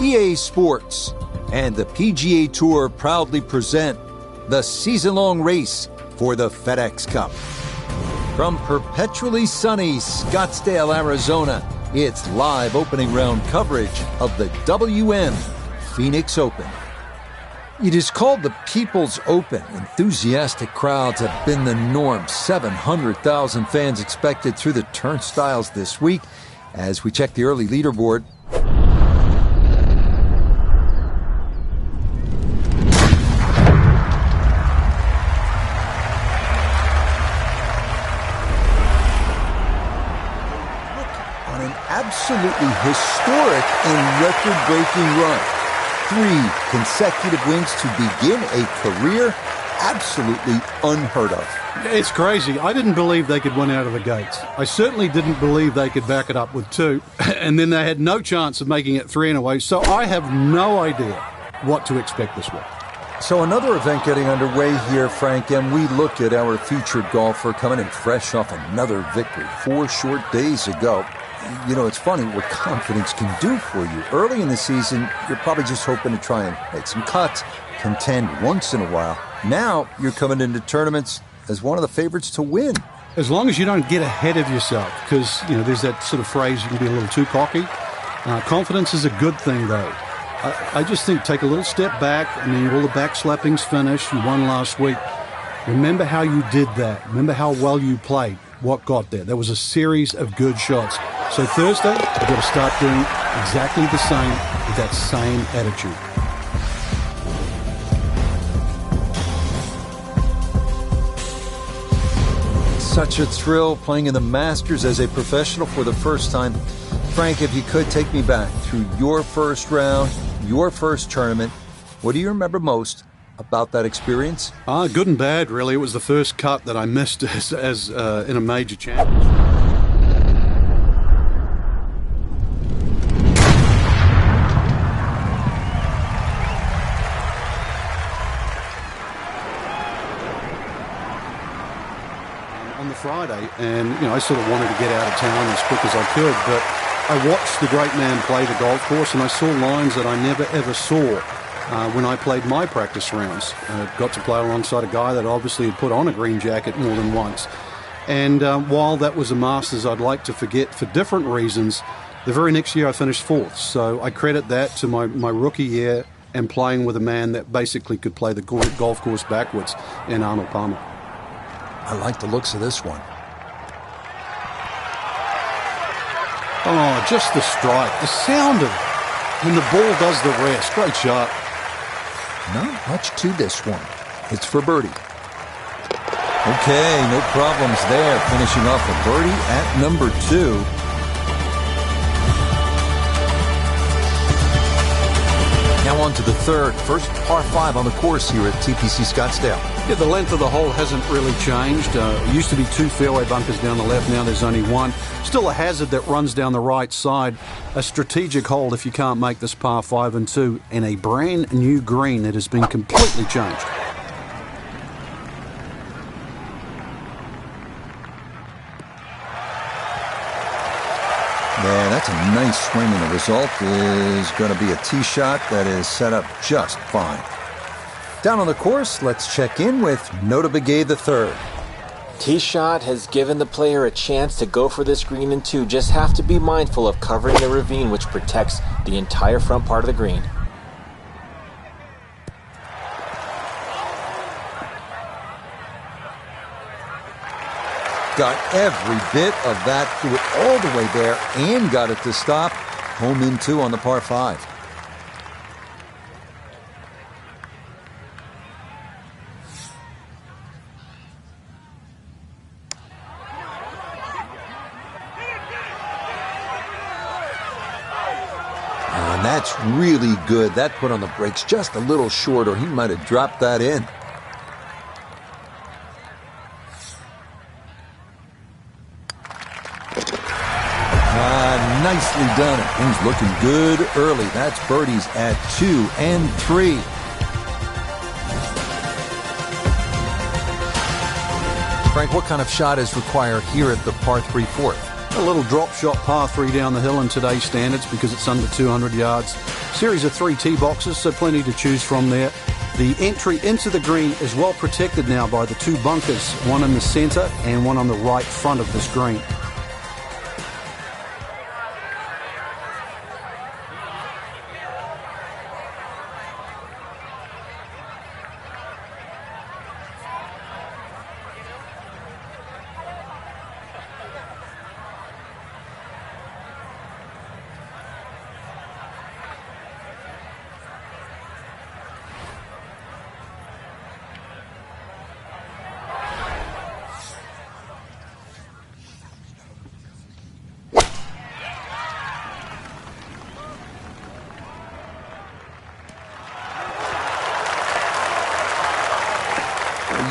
EA Sports, and the PGA Tour proudly present the season-long race for the FedEx Cup. From perpetually sunny Scottsdale, Arizona, it's live opening round coverage of the WM Phoenix Open. It is called the People's Open. Enthusiastic crowds have been the norm. 700,000 fans expected through the turnstiles this week. As we check the early leaderboard, absolutely historic and record-breaking run. 3 consecutive wins to begin a career absolutely unheard of. It's crazy. I didn't believe they could win out of the gates. I certainly didn't believe they could back it up with 2, and then they had no chance of making it 3 in a way, so I have no idea what to expect this week. So another event getting underway here, Frank, and we look at our featured golfer coming in fresh off another victory 4 short days ago. You know, it's funny what confidence can do for you. Early in the season, you're probably just hoping to try and make some cuts, contend once in a while. Now, you're coming into tournaments as one of the favorites to win. As long as you don't get ahead of yourself, because, you know, there's that sort of phrase, you can be a little too cocky. Confidence is a good thing, though. I just think take a little step back. I mean, all the backslappings finished. You won last week. Remember how you did that. Remember how well you played. What got there? There was a series of good shots. So Thursday, you've got to start doing exactly the same with that same attitude. Such a thrill playing in the Masters as a professional for the first time. Frank, if you could take me back through your first round, your first tournament, what do you remember most about that experience? Good and bad, really. It was the first cut that I missed as in a major championship. On the Friday, and you know, I sort of wanted to get out of town as quick as I could, but I watched the great man play the golf course, and I saw lines that I never ever saw when I played my practice rounds. Got to play alongside a guy that obviously had put on a green jacket more than once. And while that was a Masters I'd like to forget for different reasons, the very next year I finished 4th. So I credit that to my rookie year and playing with a man that basically could play the golf course backwards in Arnold Palmer. I like the looks of this one. Oh, just the strike. The sound of it. And the ball does the rest. Great shot. Not much to this one. It's for birdie. Okay, no problems there. Finishing off a birdie at number 2. Now on to the third. First par 5 on the course here at TPC Scottsdale. Yeah, the length of the hole hasn't really changed. It used to be 2 fairway bunkers down the left. Now there's only 1. Still a hazard that runs down the right side. A strategic hold if you can't make this par 5 and 2. And a brand new green that has been completely changed. Yeah, that's a nice swing, and the result is going to be a tee shot that is set up just fine. Down on the course, let's check in with Nota Begay III. Tee shot has given the player a chance to go for this green in 2. Just have to be mindful of covering the ravine, which protects the entire front part of the green. Got every bit of that, threw it all the way there, and got it to stop. Home in 2 on the par 5. And that's really good. That put on the brakes just a little short, or he might have dropped that in. Nicely done. Things looking good early. That's birdies at 2 and 3. Frank, what kind of shot is required here at the par 3 fourth? A little drop shot par 3 down the hill in today's standards because it's under 200 yards. Series of 3 tee boxes, so plenty to choose from there. The entry into the green is well protected now by the 2 bunkers, one in the centre and one on the right front of this green.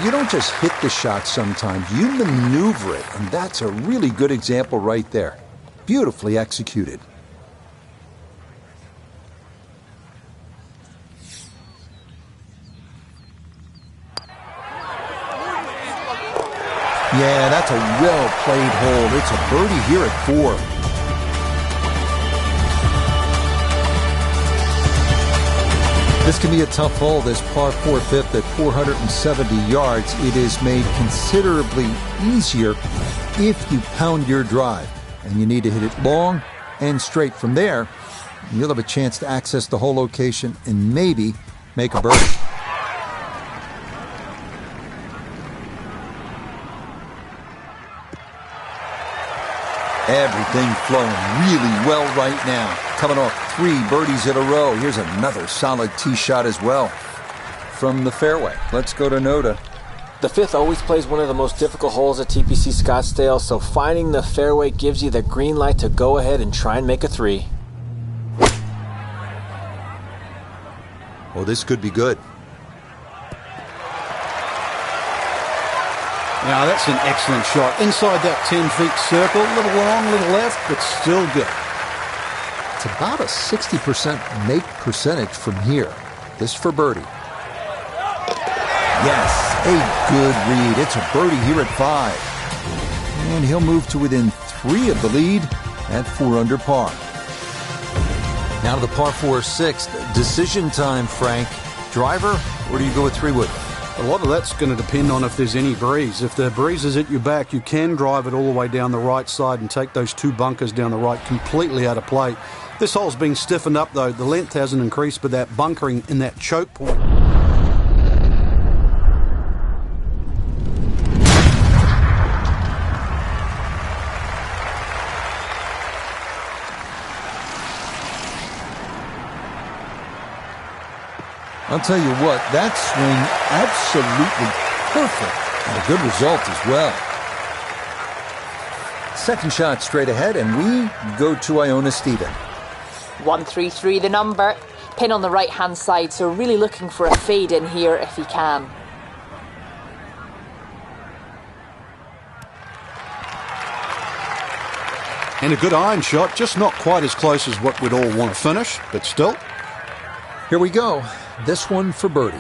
You don't just hit the shot sometimes, you maneuver it, and that's a really good example right there. Beautifully executed. Yeah, that's a well-played hole. It's a birdie here at 4. This can be a tough hole, this par 4 fifth at 470 yards. It is made considerably easier if you pound your drive. And you need to hit it long and straight. From there, you'll have a chance to access the whole location and maybe make a birdie. Everything flowing really well right now. Coming off 3 birdies in a row. Here's another solid tee shot as well from the fairway. Let's go to Noda. The 5th always plays one of the most difficult holes at TPC Scottsdale, so finding the fairway gives you the green light to go ahead and try and make a 3. Oh, this could be good. Now that's an excellent shot. Inside that 10 feet circle, a little long, a little left, but still good. It's about a 60% make percentage from here. This for birdie. Yes, a good read. It's a birdie here at 5. And he'll move to within 3 of the lead at 4 under par. Now to the par 4 6th. Decision time, Frank. Driver, or do you go with 3-wood? A lot of that's going to depend on if there's any breeze. If the breeze is at your back, you can drive it all the way down the right side and take those 2 bunkers down the right completely out of play. This hole's been stiffened up, though. The length hasn't increased, but that bunkering in that choke point. I'll tell you what, that swing absolutely perfect and a good result as well. Second shot straight ahead, and we go to Iona Stephen. 133 the number. Pin on the right-hand side, so really looking for a fade in here if he can. And a good iron shot, just not quite as close as what we'd all want to finish, but still. Here we go. This one for birdie.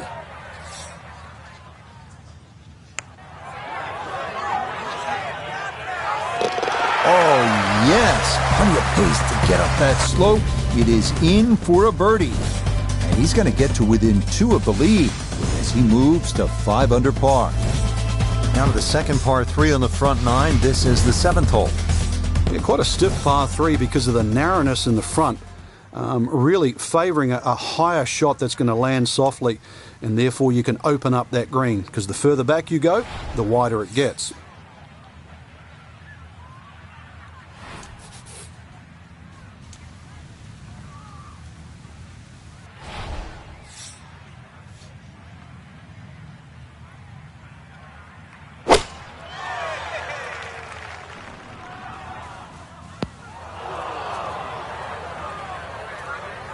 Oh, yes. Plenty of pace to get up that slope. It is in for a birdie. And he's going to get to within 2 of the lead as he moves to 5 under par. Now to the second par 3 on the front 9. This is the 7th hole. Yeah, quite a stiff par 3 because of the narrowness in the front. Really favouring a higher shot that's going to land softly, and therefore you can open up that green, because the further back you go, the wider it gets.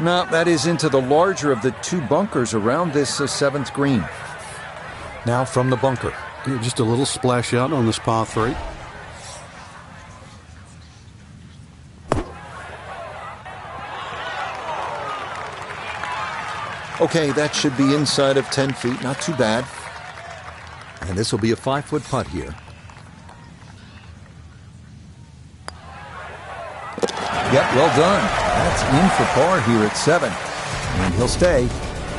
No, that is into the larger of the 2 bunkers around this 7th green. Now from the bunker. Yeah, just a little splash out on this par 3. Okay, that should be inside of 10 feet. Not too bad. And this will be a 5-foot putt here. Yep, well done. That's in for par here at 7. and he'll stay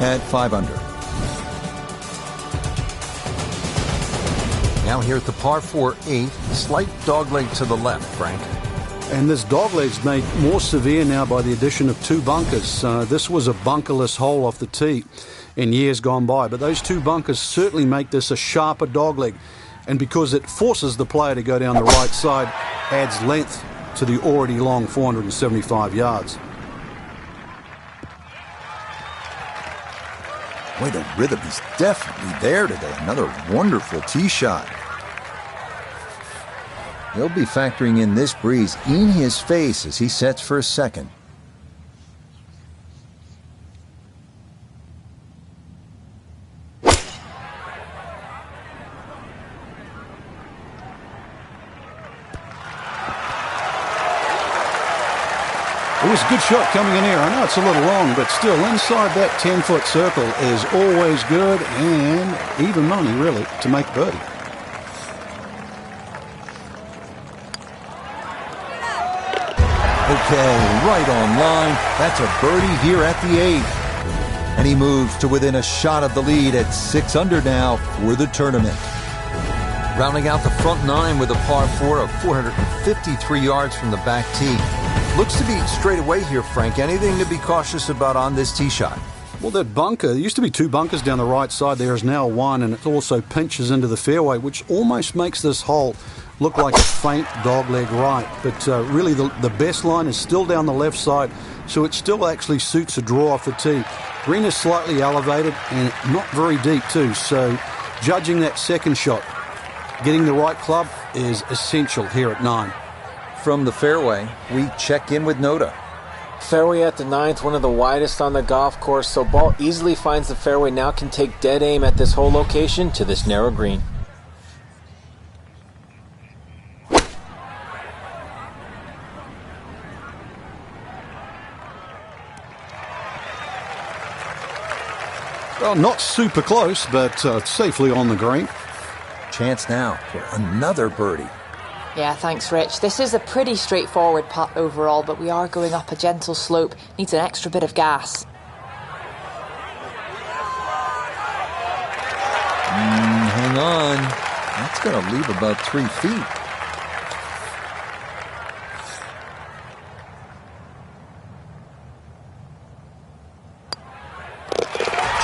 at 5 under. Now here at the par 4-8, slight dogleg to the left, Frank. And this dogleg's made more severe now by the addition of 2 bunkers. This was a bunkerless hole off the tee in years gone by, but those 2 bunkers certainly make this a sharper dogleg. And because it forces the player to go down the right side, adds length to the already long 475 yards. Boy, the rhythm is definitely there today. Another wonderful tee shot. He'll be factoring in this breeze in his face as he sets for a second. It was a good shot coming in here. I know it's a little long, but still inside that 10-foot circle is always good, and even money, really, to make birdie. Okay, right on line. That's a birdie here at the 8th. And he moves to within a shot of the lead at 6 under now for the tournament. Rounding out the front 9 with a par 4 of 453 yards from the back tee. Looks to be straight away here, Frank. Anything to be cautious about on this tee shot? Well, that bunker, there used to be 2 bunkers down the right side. There is now 1, and it also pinches into the fairway, which almost makes this hole look like a faint dogleg right. But really, the best line is still down the left side, so it still actually suits a draw off the tee. Green is slightly elevated and not very deep too, so judging that second shot, getting the right club is essential here at 9. From the fairway, we check in with Noda. Fairway at the 9th, one of the widest on the golf course, so ball easily finds the fairway. Now can take dead aim at this whole location to this narrow green. Well, not super close, but safely on the green. Chance now for another birdie. Yeah, thanks, Rich. This is a pretty straightforward putt overall, but we are going up a gentle slope. Needs an extra bit of gas. Hang on. That's going to leave about 3 feet.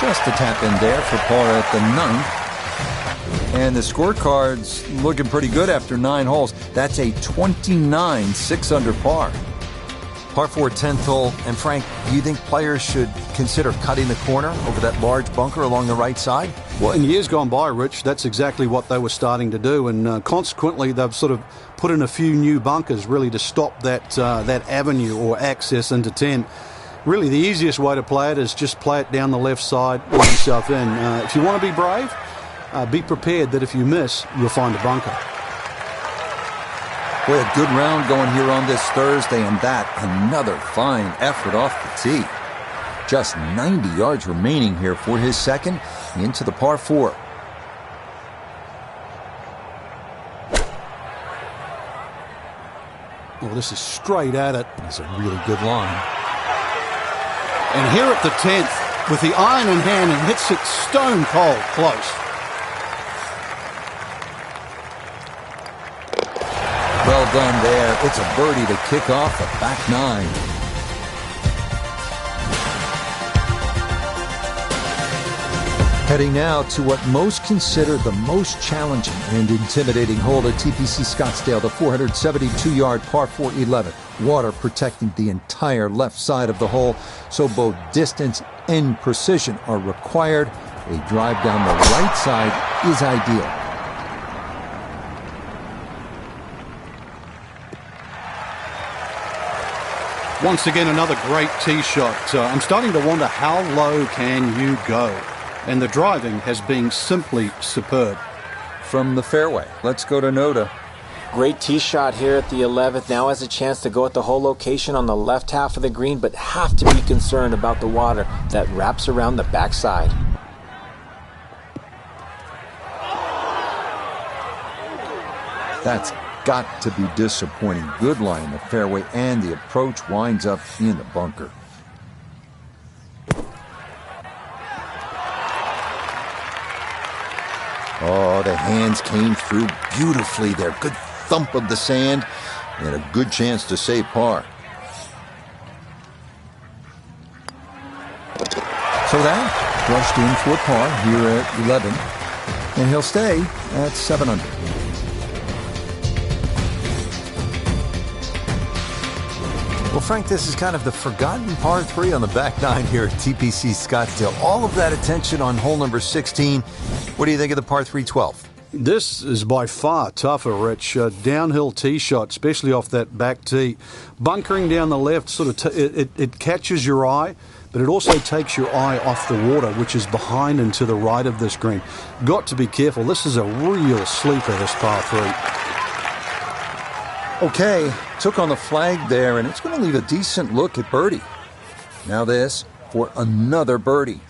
Just a tap in there for par at the 9th. And the scorecard's looking pretty good after 9 holes. That's a 29 6 under par. Par 4 10th hole. And Frank, do you think players should consider cutting the corner over that large bunker along the right side? Well, in years gone by, Rich, that's exactly what they were starting to do, and consequently they've sort of put in a few new bunkers really to stop that avenue or access into 10. Really, the easiest way to play it is just play it down the left side, let yourself in. If you want to be brave, be prepared that if you miss, you'll find a bunker. Boy, a good round going here on this Thursday, and that another fine effort off the tee. Just 90 yards remaining here for his second into the par 4. Well, this is straight at it. That's a really good line. And here at the 10th, with the iron in hand, and hits it stone cold close. Well done there. It's a birdie to kick off the back 9. Heading now to what most consider the most challenging and intimidating hole at TPC Scottsdale, the 472-yard par 4 11. Water protecting the entire left side of the hole, so both distance and precision are required. A drive down the right side is ideal. Once again, another great tee shot. I'm starting to wonder how low can you go? And the driving has been simply superb. From the fairway, let's go to Noda. Great tee shot here at the 11th. Now has a chance to go at the whole location on the left half of the green, but have to be concerned about the water that wraps around the backside. That's got to be disappointing. Good lie in the fairway, and the approach winds up in the bunker. Oh, the hands came through beautifully there. Good thump of the sand and a good chance to save par. So that brushed in for par here at 11, and he'll stay at 7 under. Well, Frank, this is kind of the forgotten par 3 on the back 9 here at TPC Scottsdale. All of that attention on hole number 16. What do you think of the par 3 12th? This is by far tougher, Rich. Downhill tee shot, especially off that back tee. Bunkering down the left, sort of it catches your eye, but it also takes your eye off the water, which is behind and to the right of this green. Got to be careful. This is a real sleeper, this par 3. Okay, took on the flag there, and it's going to leave a decent look at birdie. Now this for another birdie.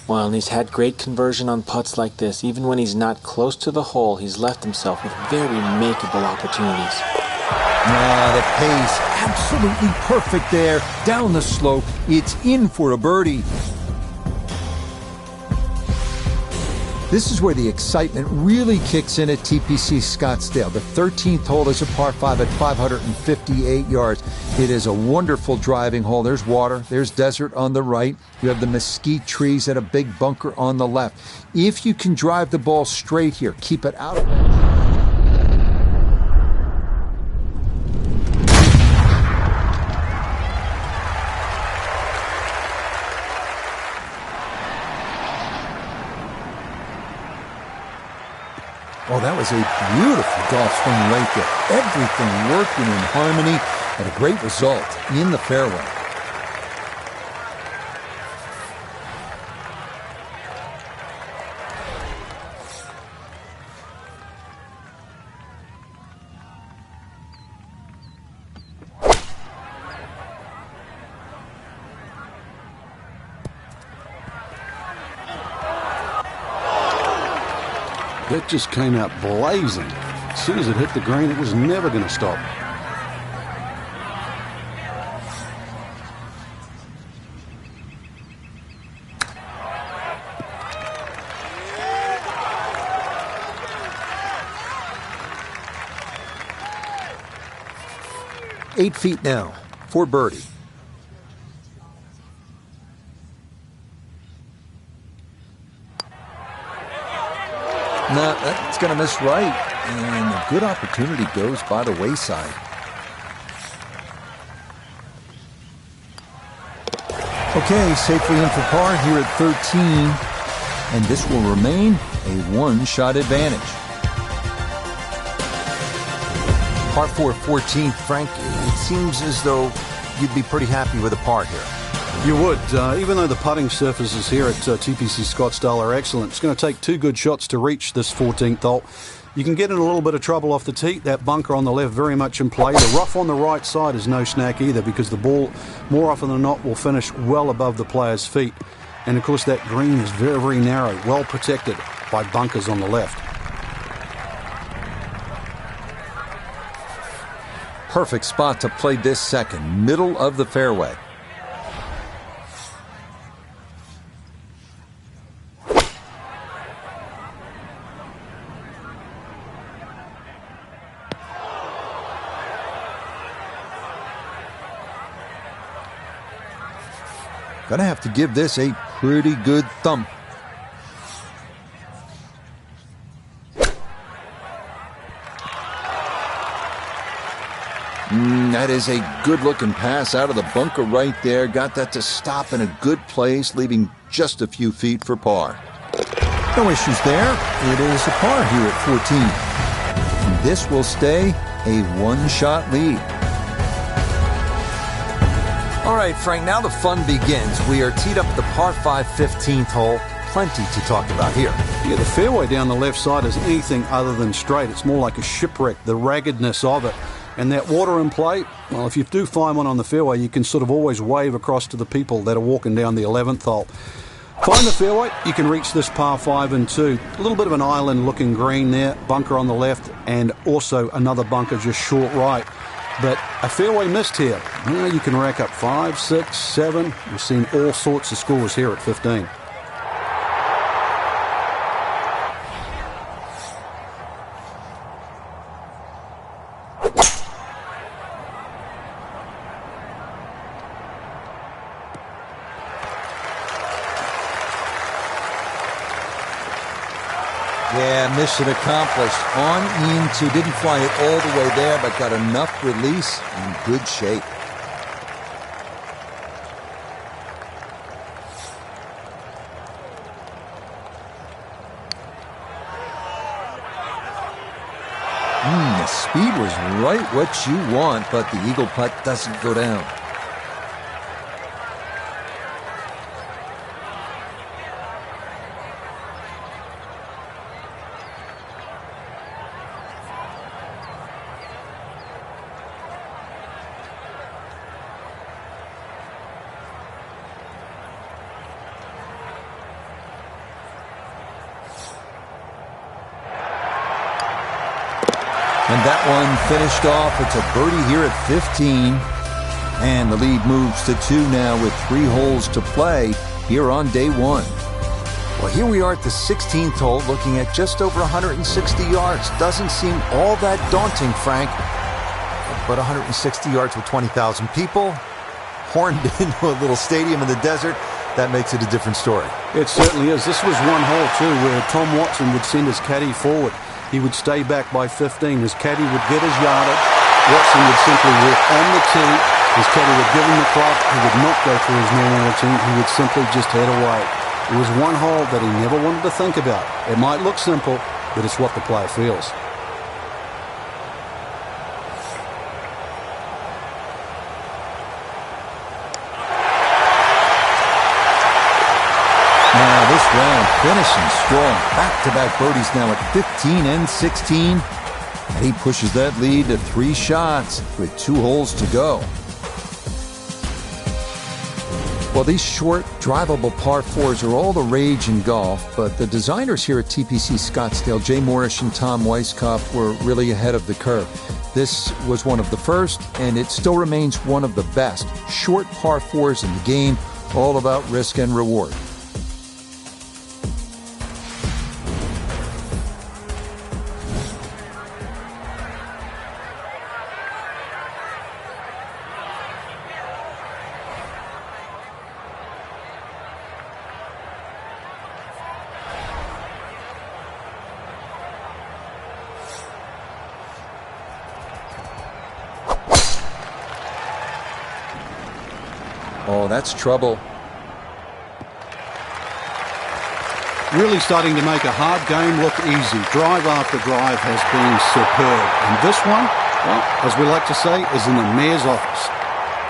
Well, and he's had great conversion on putts like this. Even when he's not close to the hole, he's left himself with very makeable opportunities. The pace, absolutely perfect there. Down the slope, it's in for a birdie. This is where the excitement really kicks in at TPC Scottsdale. The 13th hole is a par 5 at 558 yards. It is a wonderful driving hole. There's water, there's desert on the right. You have the mesquite trees and a big bunker on the left. If you can drive the ball straight here, keep it out of it. Oh, that was a beautiful golf swing right there. Everything working in harmony and a great result in the fairway. That just came out blazing. As soon as it hit the green, it was never going to stop. Eight feet now for birdie. No, that's going to miss right, and a good opportunity goes by the wayside. Okay, safely in for par here at 13, and this will remain a one-shot advantage. Par 4, 14th, Frank, it seems as though you'd be pretty happy with a par here. You would, even though the putting surfaces here at TPC Scottsdale are excellent. It's going to take 2 good shots to reach this 14th hole. You can get in a little bit of trouble off the tee. That bunker on the left very much in play. The rough on the right side is no snack either, because the ball, more often than not, will finish well above the player's feet. And of course that green is very, very narrow, well protected by bunkers on the left. Perfect spot to play this second, middle of the fairway. Gonna have to give this a pretty good thump. That is a good-looking pass out of the bunker right there. Got that to stop in a good place, leaving just a few feet for par. No issues there. It is a par here at 14. And this will stay a one-shot lead. All right, Frank, now the fun begins. We are teed up at the par 5 15th hole. Plenty to talk about here. Yeah, the fairway down the left side is anything other than straight. It's more like a shipwreck, the raggedness of it. And that water in play, well, if you do find one on the fairway, you can sort of always wave across to the people that are walking down the 11th hole. Find the fairway, you can reach this par 5 and 2. A little bit of an island-looking green there, bunker on the left, and also another bunker just short right. But a fairway missed here. Well, you can rack up 5, 6, 7. We've seen all sorts of scores here at 15. Yeah, mission accomplished. On into, didn't fly it all the way there, but got enough release in good shape. The speed was right what you want, but the eagle putt doesn't go down. And that one finished off. It's a birdie here at 15. And the lead moves to 2 now with 3 holes to play here on day 1. Well, here we are at the 16th hole looking at just over 160 yards. Doesn't seem all that daunting, Frank. But 160 yards with 20,000 people, horned into a little stadium in the desert, that makes it a different story. It certainly is. This was one hole, too, where Tom Watson would send his caddy forward. He would stay back by 15. His caddy would get his yardage. Watson would simply walk on the tee. His caddy would give him the club. He would not go through his normal routine. He would simply just head away. It was one hole that he never wanted to think about. It might look simple, but it's what the player feels. Now this round finishing strong. Back-to-back birdies now at 15 and 16. And he pushes that lead to 3 shots with 2 holes to go. Well, these short, drivable par 4s are all the rage in golf, but the designers here at TPC Scottsdale, Jay Morrish and Tom Weiskopf, were really ahead of the curve. This was one of the first, and it still remains one of the best. Short par 4s in the game, all about risk and reward. Oh, that's trouble. Really starting to make a hard game look easy. Drive after drive has been superb. And this one, well, as we like to say, is in the mayor's office.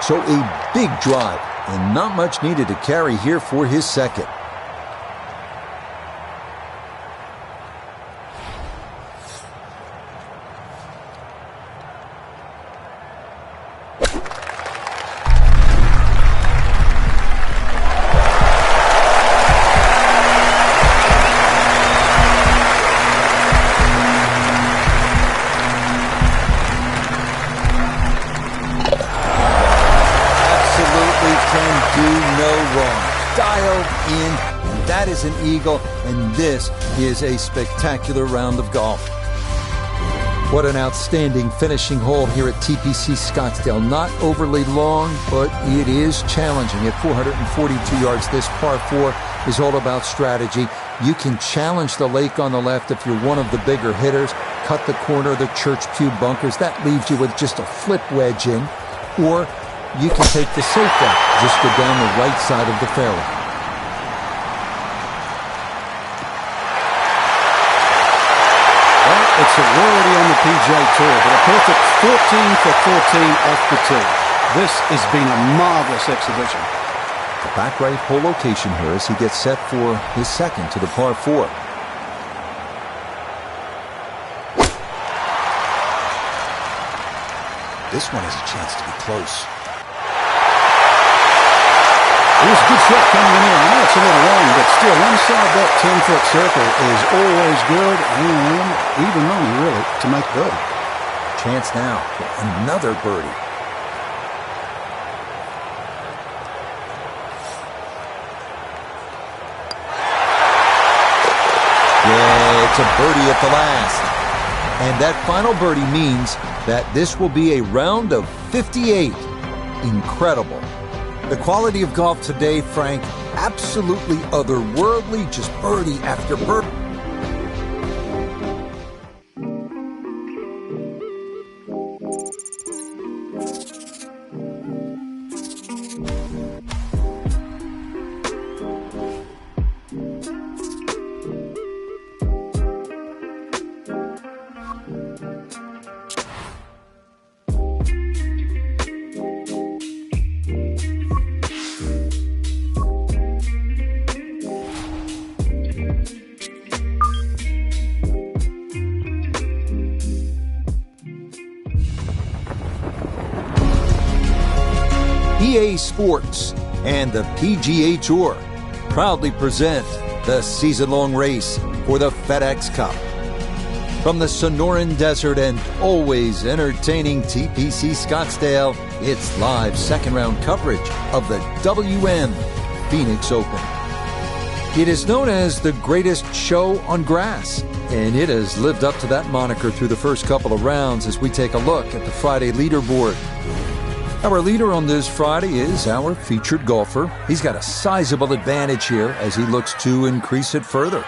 So a big drive, and not much needed to carry here for his second. That is an eagle, and this is a spectacular round of golf. What an outstanding finishing hole here at TPC Scottsdale. Not overly long, but it is challenging. At 442 yards, this par 4 is all about strategy. You can challenge the lake on the left if you're one of the bigger hitters, cut the corner of the church pew bunkers. That leaves you with just a flip wedge in. Or you can take the safe route, just go down the right side of the fairway. It's a rarity on the PGA Tour, but a perfect 14 for 14 off the tee. This has been a marvelous exhibition. The back right hole location here as he gets set for his second to the par 4. This one has a chance to be close. It was a good shot coming in. I know it's a little long, but still inside that 10-foot circle is always good and even money, really, to make birdie. Chance now for another birdie. Yeah, it's a birdie at the last. And that final birdie means that this will be a round of 58. Incredible. The quality of golf today, Frank, absolutely otherworldly, just birdie after birdie. EA Sports and the PGA Tour proudly present the season-long race for the FedEx Cup. From the Sonoran Desert and always entertaining TPC Scottsdale, it's live second-round coverage of the WM Phoenix Open. It is known as the greatest show on grass, and it has lived up to that moniker through the first couple of rounds as we take a look at the Friday leaderboard. Our leader on this Friday is our featured golfer. He's got a sizable advantage here as he looks to increase it further.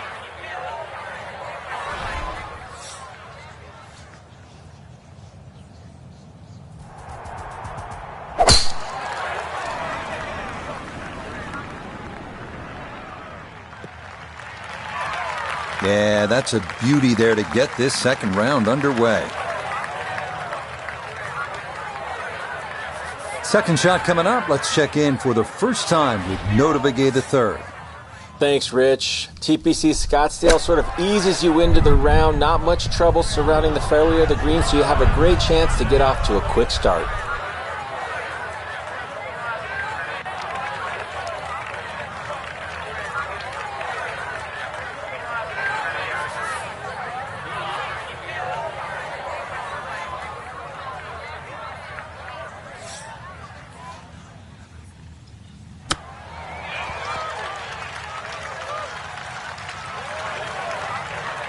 Yeah, that's a beauty there to get this second round underway. Second shot coming up. Let's check in for the first time with Nota Begay III. Thanks, Rich. TPC Scottsdale sort of eases you into the round. Not much trouble surrounding the fairway or the green, so you have a great chance to get off to a quick start.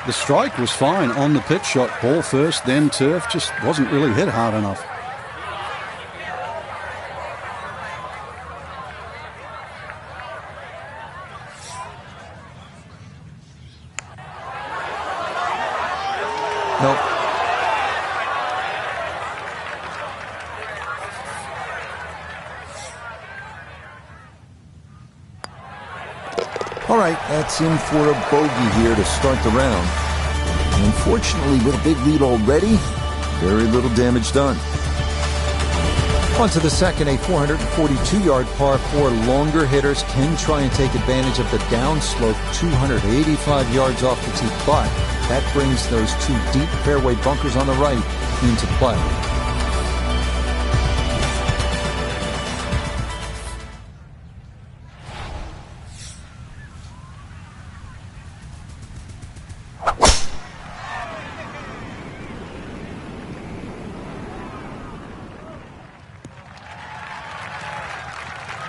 The strike was fine on the pitch shot. Ball first, then turf. Just wasn't really hit hard enough. Nope. All right, that's in for a bogey here to start the round. And unfortunately, with a big lead already, very little damage done. On to the second, a 442-yard par 4. Longer hitters can try and take advantage of the downslope, 285 yards off the tee, but that brings those two deep fairway bunkers on the right into play.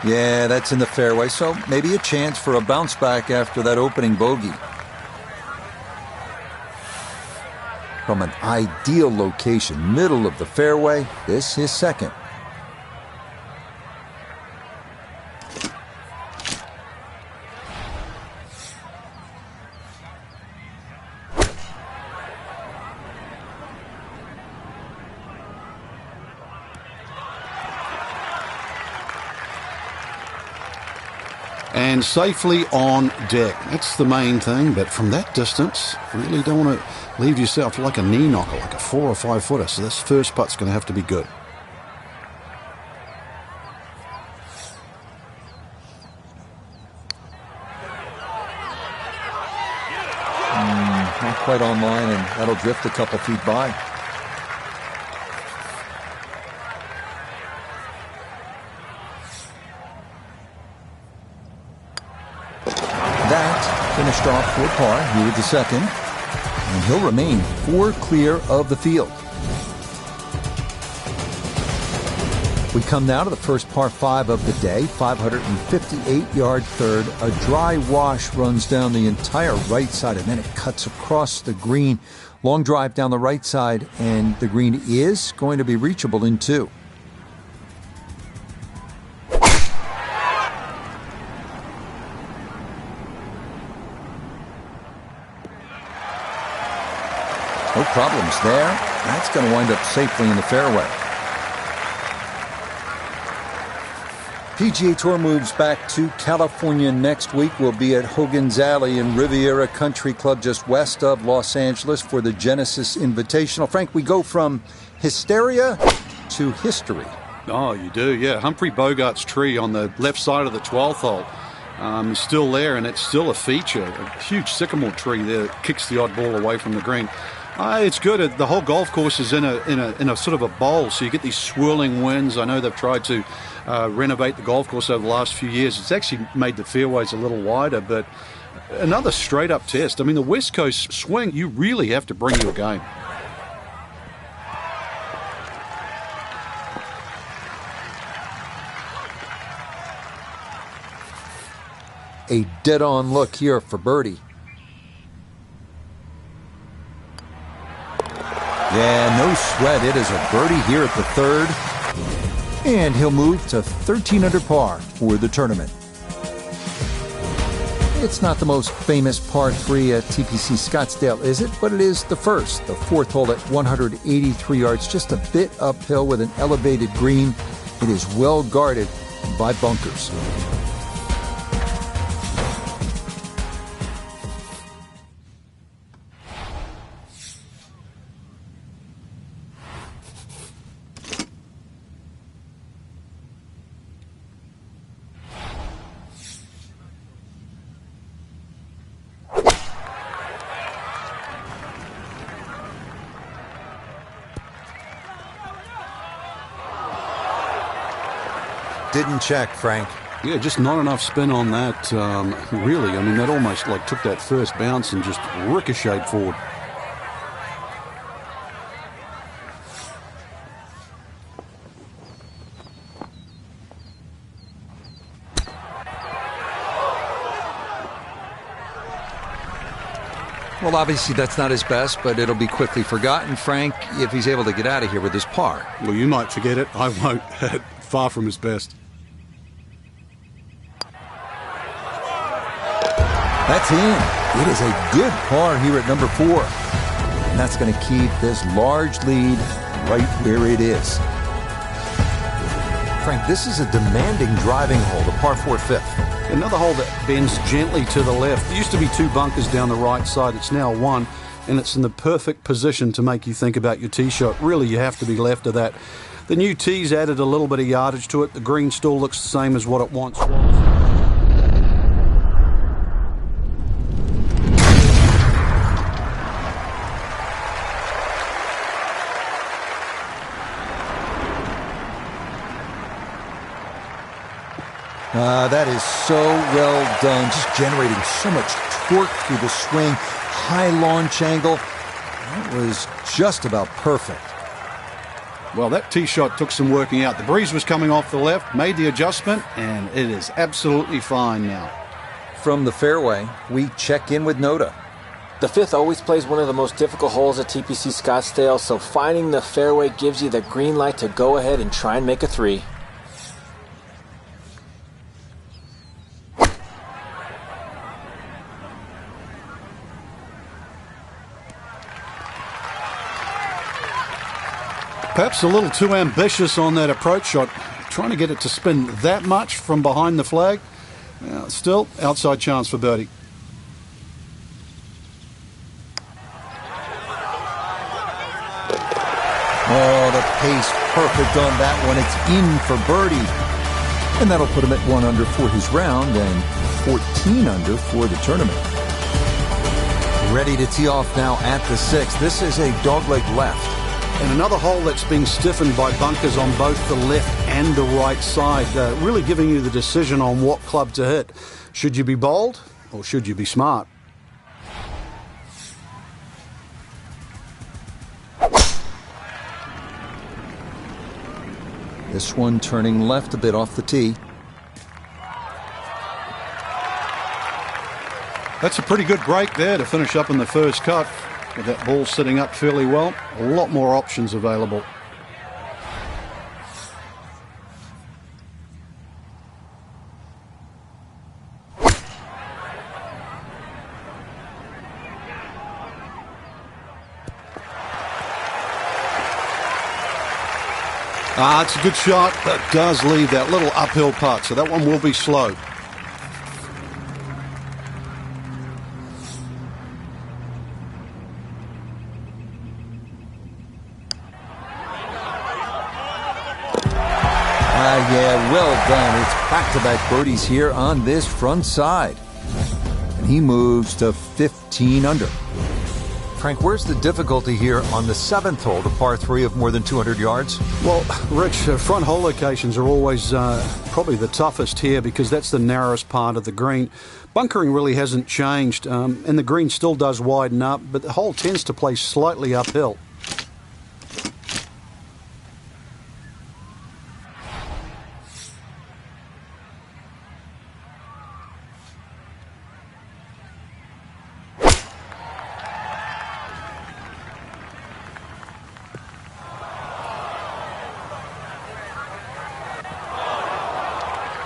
Yeah, that's in the fairway, so maybe a chance for a bounce back after that opening bogey. From an ideal location, middle of the fairway, this is second. And safely on deck. That's the main thing, but from that distance, really don't want to leave yourself like a knee knocker, like a 4 or 5 footer. So this first putt's going to have to be good. Not quite on line, and that'll drift a couple feet by. That finished off for par here with the second, and he'll remain 4 clear of the field. We come now to the first par 5 of the day, 558-yard third. A dry wash runs down the entire right side, and then it cuts across the green. Long drive down the right side, and the green is going to be reachable in 2. No problems there. That's going to wind up safely in the fairway. PGA Tour moves back to California next week. We'll be at Hogan's Alley in Riviera Country Club just west of Los Angeles for the Genesis Invitational. Frank, we go from hysteria to history. Oh, you do, yeah. Humphrey Bogart's tree on the left side of the 12th hole is still there, and it's still a feature. A huge sycamore tree there that kicks the odd ball away from the green. It's good. The whole golf course is in a sort of a bowl, so you get these swirling winds. I know they've tried to renovate the golf course over the last few years. It's actually made the fairways a little wider, but another straight-up test. I mean, the West Coast swing, you really have to bring your game. A dead-on look here for birdie. Yeah, no sweat. It is a birdie here at the third. And he'll move to 13 under par for the tournament. It's not the most famous par 3 at TPC Scottsdale, is it? But it is the first. The fourth hole at 183 yards, just a bit uphill with an elevated green. It is well guarded by bunkers. Didn't check, Frank. Yeah, just not enough spin on that, really. I mean, that almost like took that first bounce and just ricocheted forward. Well, obviously that's not his best, but it'll be quickly forgotten, Frank, if he's able to get out of here with his par. Well, you might forget it. I won't. Far from his best. That's in. It is a good par here at number 4. And that's going to keep this large lead right where it is. Frank, this is a demanding driving hole, the par 4 fifth. Another hole that bends gently to the left. There used to be 2 bunkers down the right side. It's now 1, and it's in the perfect position to make you think about your tee shot. Really, you have to be left of that. The new tee's added a little bit of yardage to it. The green still looks the same as what it once was. That is so well done, just generating so much torque through the swing, high launch angle. That was just about perfect. Well, that tee shot took some working out. The breeze was coming off the left, made the adjustment, and it is absolutely fine now. From the fairway, we check in with Noda. The fifth always plays one of the most difficult holes at TPC Scottsdale, so finding the fairway gives you the green light to go ahead and try and make a 3. Perhaps a little too ambitious on that approach shot, trying to get it to spin that much from behind the flag. Still, outside chance for birdie. Oh, the pace perfect on that one. It's in for birdie. And that'll put him at 1 under for his round and 14 under for the tournament. Ready to tee off now at the 6th. This is a dogleg left. And another hole that's being stiffened by bunkers on both the left and the right side, really giving you the decision on what club to hit. Should you be bold or should you be smart? This one turning left a bit off the tee. That's a pretty good break there to finish up in the first cut. With that ball sitting up fairly well, a lot more options available. It's a good shot, but does leave that little uphill putt, so that one will be slow. Yeah, well done. It's back-to-back birdies here on this front side. And he moves to 15 under. Frank, where's the difficulty here on the 7th hole, the par 3 of more than 200 yards? Well, Rich, front hole locations are always probably the toughest here because that's the narrowest part of the green. Bunkering really hasn't changed, and the green still does widen up, but the hole tends to play slightly uphill.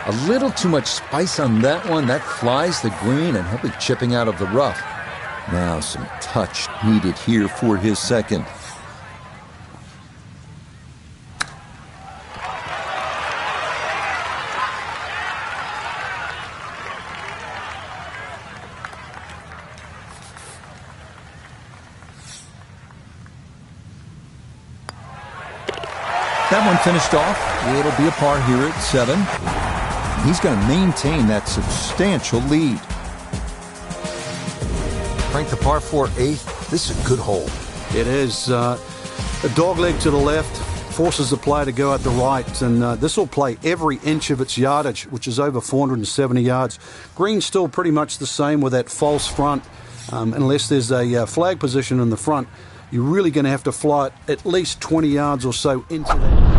A little too much spice on that one. That flies the green, and he'll be chipping out of the rough. Now some touch needed here for his second. That one finished off. It'll be a par here at 7. He's going to maintain that substantial lead. Frank, the par 4 8th. This is a good hole. It is. A dog leg to the left forces the player to go out the right, and this will play every inch of its yardage, which is over 470 yards. Green's still pretty much the same with that false front. Unless there's a flag position in the front, you're really going to have to fly it at least 20 yards or so into that.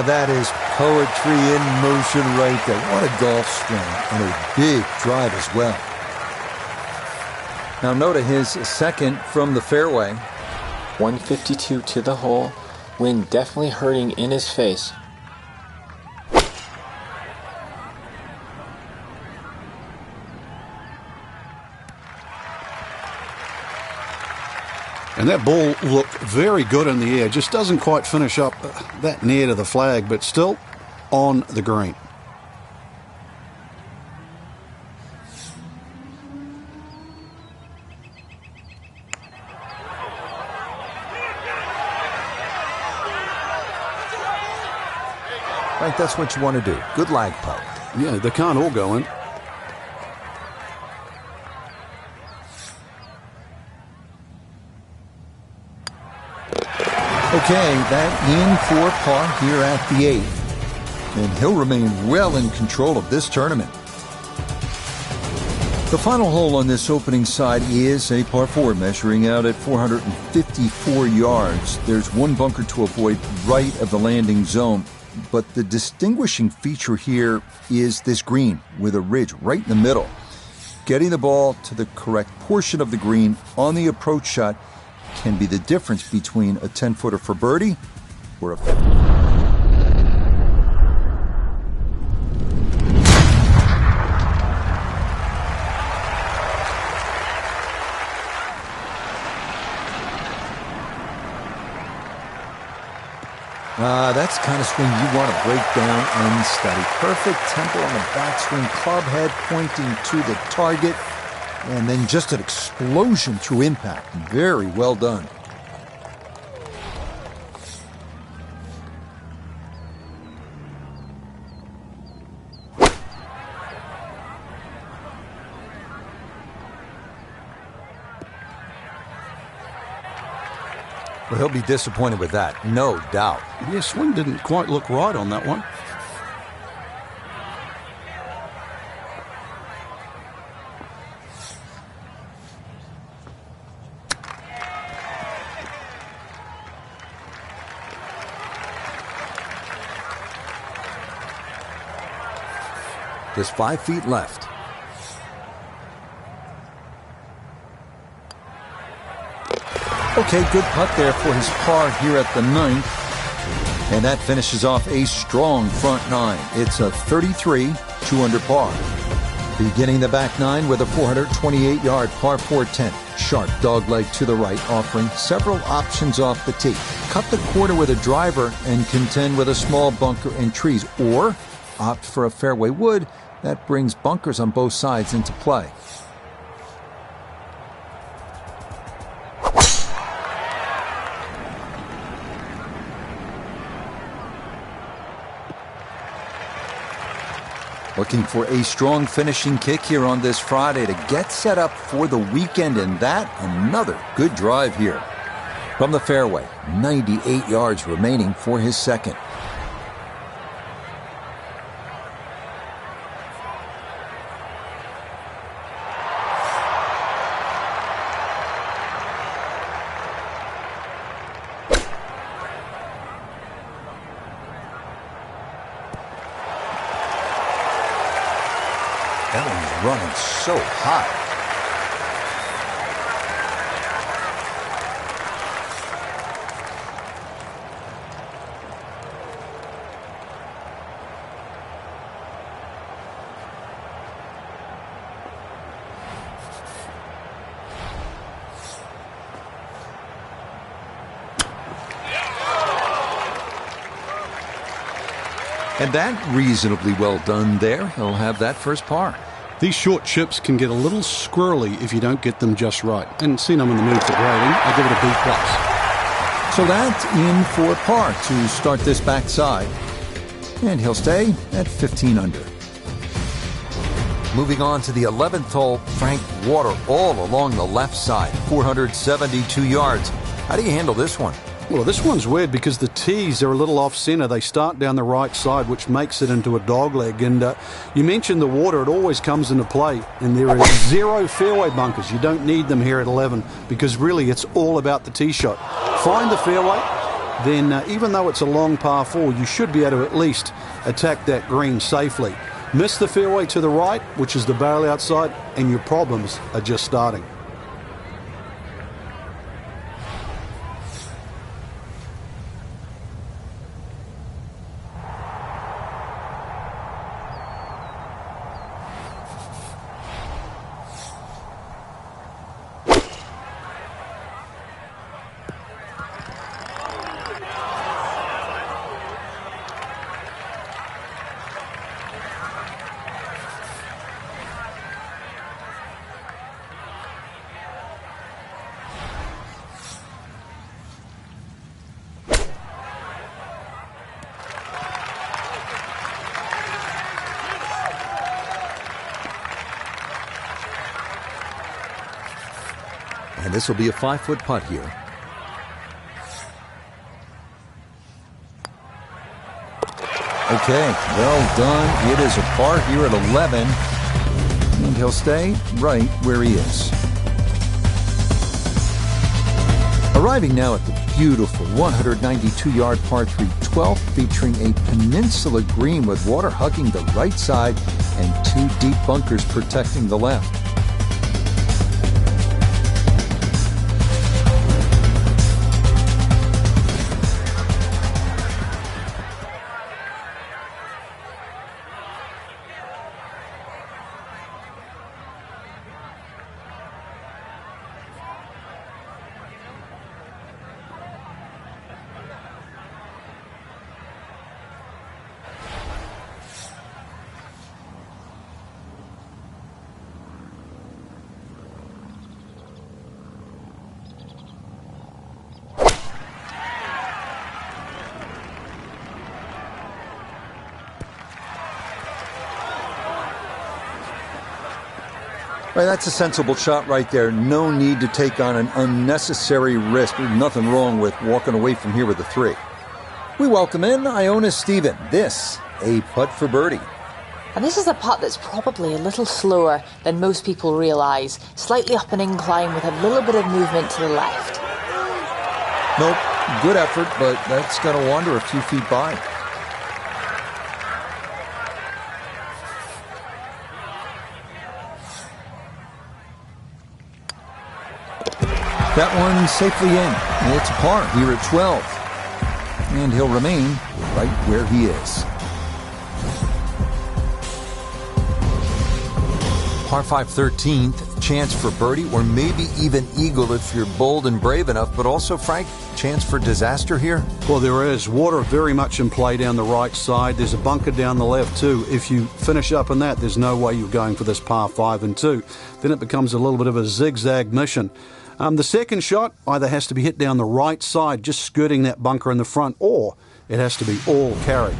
That is poetry in motion right there. What a golf swing, and a big drive as well. Now note his second from the fairway. 152 to the hole. Wind definitely hurting in his face. And that ball looked very good in the air. Just doesn't quite finish up that near to the flag, but still on the green. Frank, that's what you want to do. Good lag putt. Yeah, they can't all go in. Okay, that in for par here at the 8th. And he'll remain well in control of this tournament. The final hole on this opening side is a par 4 measuring out at 454 yards. There's one bunker to avoid right of the landing zone. But the distinguishing feature here is this green with a ridge right in the middle. Getting the ball to the correct portion of the green on the approach shot can be the difference between a 10-footer for birdie or a... That's the kind of swing you want to break down and study. Perfect tempo on the backswing, club head pointing to the target, and then just an explosion through impact. Very well done. Well, he'll be disappointed with that, no doubt. Yeah, swing didn't quite look right on that one. Just 5 feet left. Okay, good putt there for his par here at the 9th. And that finishes off a strong front 9. It's a 33, 2 under par. Beginning the back 9 with a 428-yard par 4-10. Sharp dogleg to the right, offering several options off the tee. Cut the quarter with a driver and contend with a small bunker and trees. Or opt for a fairway wood that brings bunkers on both sides into play. Looking for a strong finishing kick here on this Friday to get set up for the weekend, and that another good drive here. From the fairway, 98 yards remaining for his second. That one's running so high. And that reasonably well done there. He'll have that first par. These short chips can get a little squirrely if you don't get them just right. And seeing I'm in the mood for grading, I give it a B+. So that's in for par to start this backside. And he'll stay at 15 under. Moving on to the 11th hole, Frank, water all along the left side, 472 yards. How do you handle this one? Well, this one's weird because the tees are a little off-center. They start down the right side, which makes it into a dogleg. And you mentioned the water. It always comes into play. And there is 0 fairway bunkers. You don't need them here at 11 because really it's all about the tee shot. Find the fairway, then even though it's a long par 4, you should be able to at least attack that green safely. Miss the fairway to the right, which is the barrel outside, and your problems are just starting. And this will be a 5-foot putt here. Okay, well done. It is a par here at 11. And he'll stay right where he is. Arriving now at the beautiful 192-yard par 3 12th, featuring a peninsula green with water hugging the right side and 2 deep bunkers protecting the left. Right, that's a sensible shot right there. No need to take on an unnecessary risk. There's nothing wrong with walking away from here with a 3. We welcome in Iona Stephen. This, a putt for birdie. And this is a putt that's probably a little slower than most people realise. Slightly up an incline with a little bit of movement to the left. Nope, good effort, but that's going to wander a few feet by. That one safely in. It's a par here at 12. And he'll remain right where he is. Par 5 13th, chance for birdie or maybe even eagle if you're bold and brave enough. But also, Frank, chance for disaster here? Well, there is. Water very much in play down the right side. There's a bunker down the left too. If you finish up in that, there's no way you're going for this par 5 and 2. Then it becomes a little bit of a zigzag mission. The second shot either has to be hit down the right side, just skirting that bunker in the front, or it has to be all carry.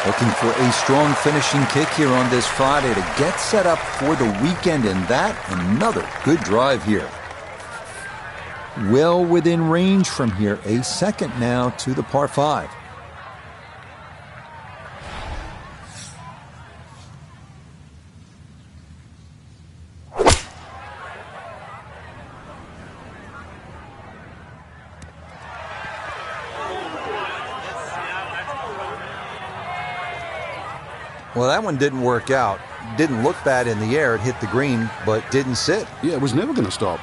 Looking for a strong finishing kick here on this Friday to get set up for the weekend, and that another good drive here. Well within range from here. A second now to the par 5. Well, that one didn't work out. Didn't look bad in the air. It hit the green, but didn't sit. Yeah, it was never going to stop.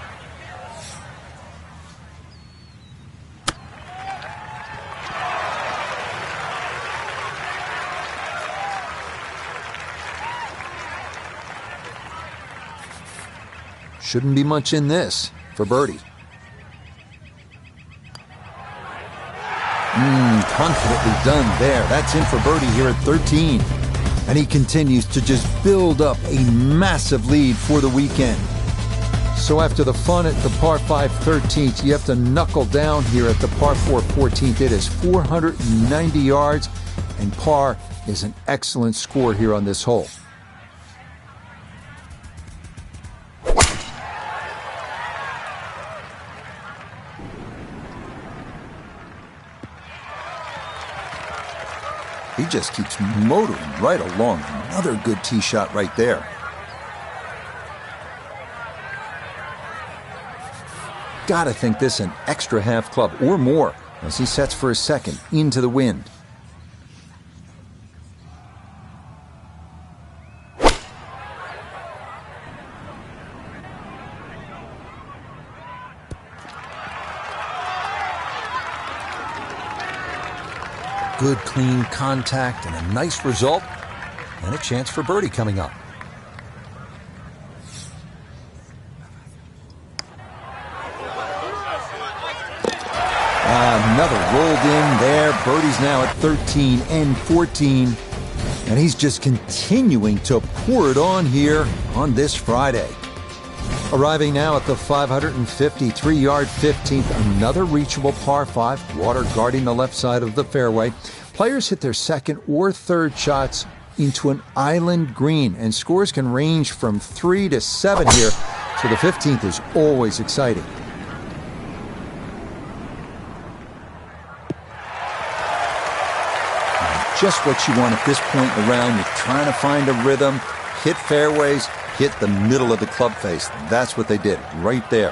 Shouldn't be much in this for birdie. Confidently done there. That's in for birdie here at 13. And he continues to just build up a massive lead for the weekend. So after the fun at the par 5 13th, you have to knuckle down here at the par 4 14th. It is 490 yards, and par is an excellent score here on this hole. He just keeps motoring right along. Another good tee shot right there. Gotta think this an extra half club or more as he sets for a second into the wind. Good clean contact and a nice result, and a chance for birdie coming up. Another rolled in there. Birdie's now at 13 and 14, and he's just continuing to pour it on here on this Friday. Arriving now at the 553-yard 15th, another reachable par 5, water guarding the left side of the fairway. Players hit their second or third shots into an island green, and scores can range from 3 to 7 here, so the 15th is always exciting. Just what you want at this point in the round. You're trying to find a rhythm, hit fairways, hit the middle of the club face. That's what they did right there.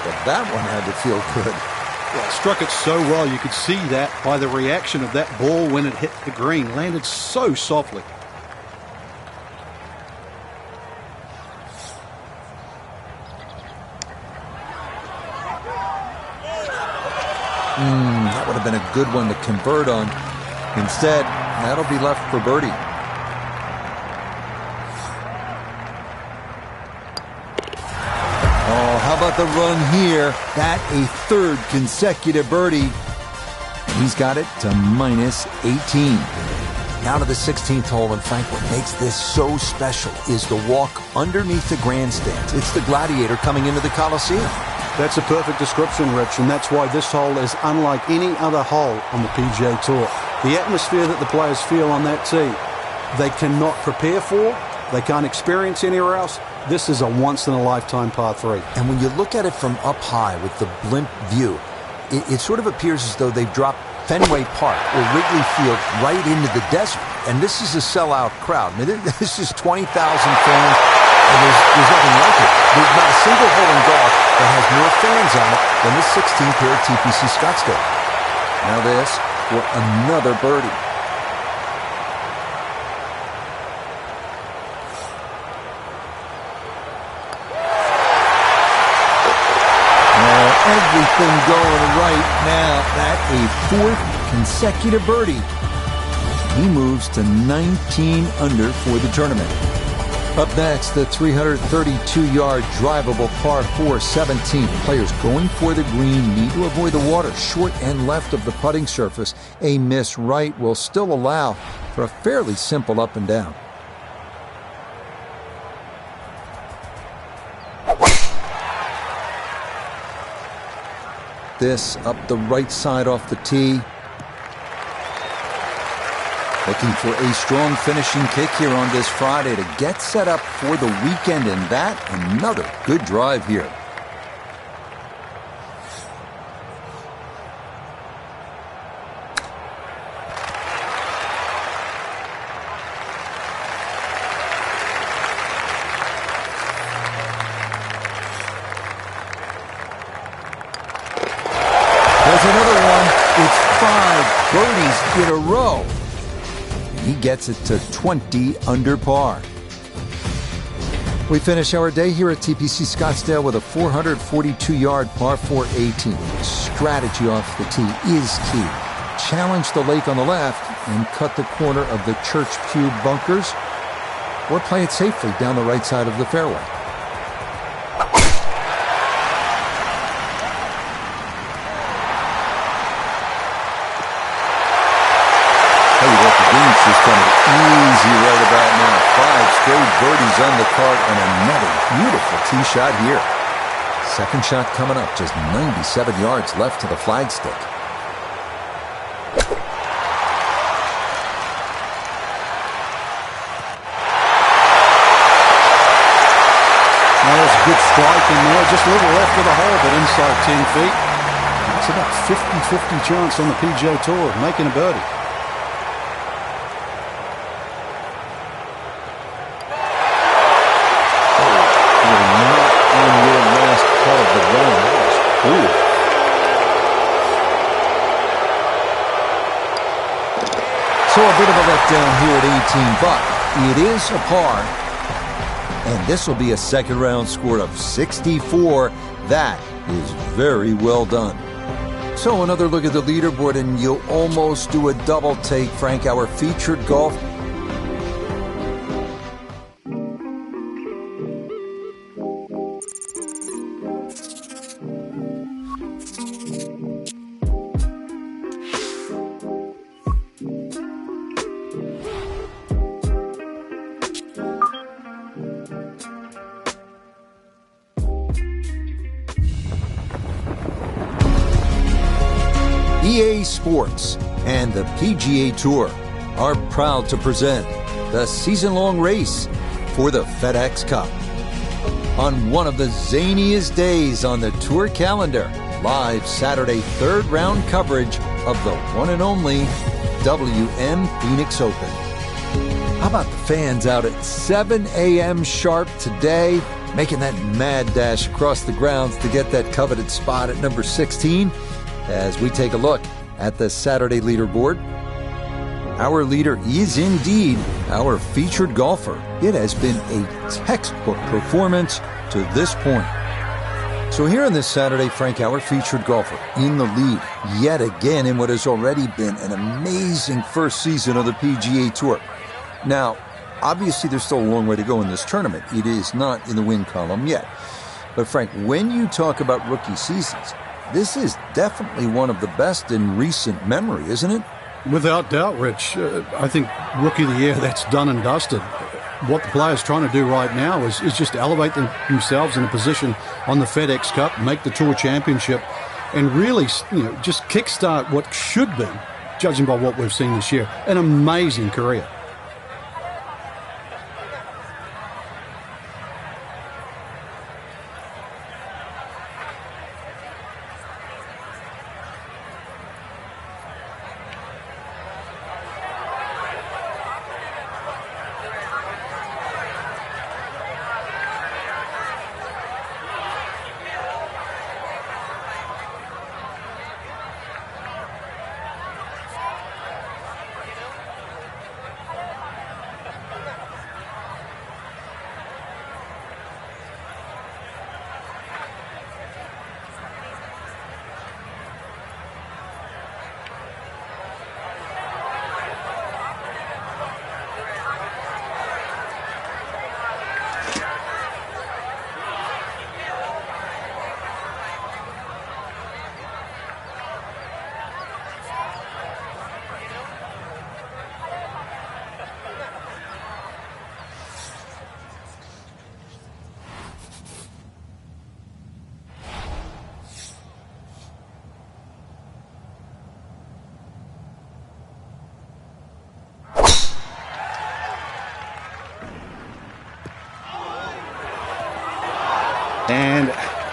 But that one had to feel good. Yeah, struck it so well. You could see that by the reaction of that ball when it hit the green. Landed so softly. That would have been a good one to convert on. Instead, that'll be left for birdie. How about the run here? That a third consecutive birdie. He's got it to minus 18. Now to the 16th hole, and Frank, what makes this so special is the walk underneath the grandstands. It's the Gladiator coming into the Coliseum. That's a perfect description, Rich, and that's why this hole is unlike any other hole on the PGA Tour. The atmosphere that the players feel on that tee, they cannot prepare for, they can't experience anywhere else. This is a once-in-a-lifetime par 3. And when you look at it from up high with the blimp view, it sort of appears as though they've dropped Fenway Park or Wrigley Field right into the desert. And this is a sellout crowd. I mean, this is 20,000 fans, and there's nothing like it. There's not a single hole in golf that has more fans on it than the 16th here at TPC Scottsdale. Now this for another birdie. Everything going right now. That a fourth consecutive birdie. He moves to 19 under for the tournament. Up next, the 332-yard drivable par 4 17th. Players going for the green need to avoid the water short and left of the putting surface. A miss right will still allow for a fairly simple up and down. This up the right side off the tee. Looking for a strong finishing kick here on this Friday to get set up for the weekend, and that another good drive here. There's another one. It's 5 birdies in a row. He gets it to 20 under par. We finish our day here at TPC Scottsdale with a 442-yard par 4 18. Strategy off the tee is key. Challenge the lake on the left and cut the corner of the Church Pew bunkers, or play it safely down the right side of the fairway. System easy right about now. 5 straight birdies on the card and another beautiful tee shot here. Second shot coming up, just 97 yards left to the flagstick. Now there's a good strike in there, just a little left of the hole, but inside 10 feet. It's about 50-50 chance on the PGA Tour of making a birdie. So a bit of a letdown here at 18, but it is a par. And this will be a second round score of 64. That is very well done. So another look at the leaderboard, and you'll almost do a double take, Frank. Our featured golf EA Sports and the PGA Tour are proud to present the season-long race for the FedEx Cup. On one of the zaniest days on the tour calendar, live Saturday third round coverage of the one and only WM Phoenix Open. How about the fans out at 7 a.m. sharp today, making that mad dash across the grounds to get that coveted spot at number 16? As we take a look at the Saturday leaderboard, our leader is indeed our featured golfer. It has been a textbook performance to this point. So here on this Saturday, Frank, our featured golfer in the lead yet again in what has already been an amazing first season of the PGA Tour. Now, obviously there's still a long way to go in this tournament. It is not in the win column yet. But Frank, when you talk about rookie seasons, this is definitely one of the best in recent memory, isn't it? Without doubt, Rich. I think Rookie of the Year, that's done and dusted. What the players trying to do right now is just elevate themselves in a position on the FedEx Cup, make the Tour Championship, and really, just kickstart what should be, judging by what we've seen this year, an amazing career.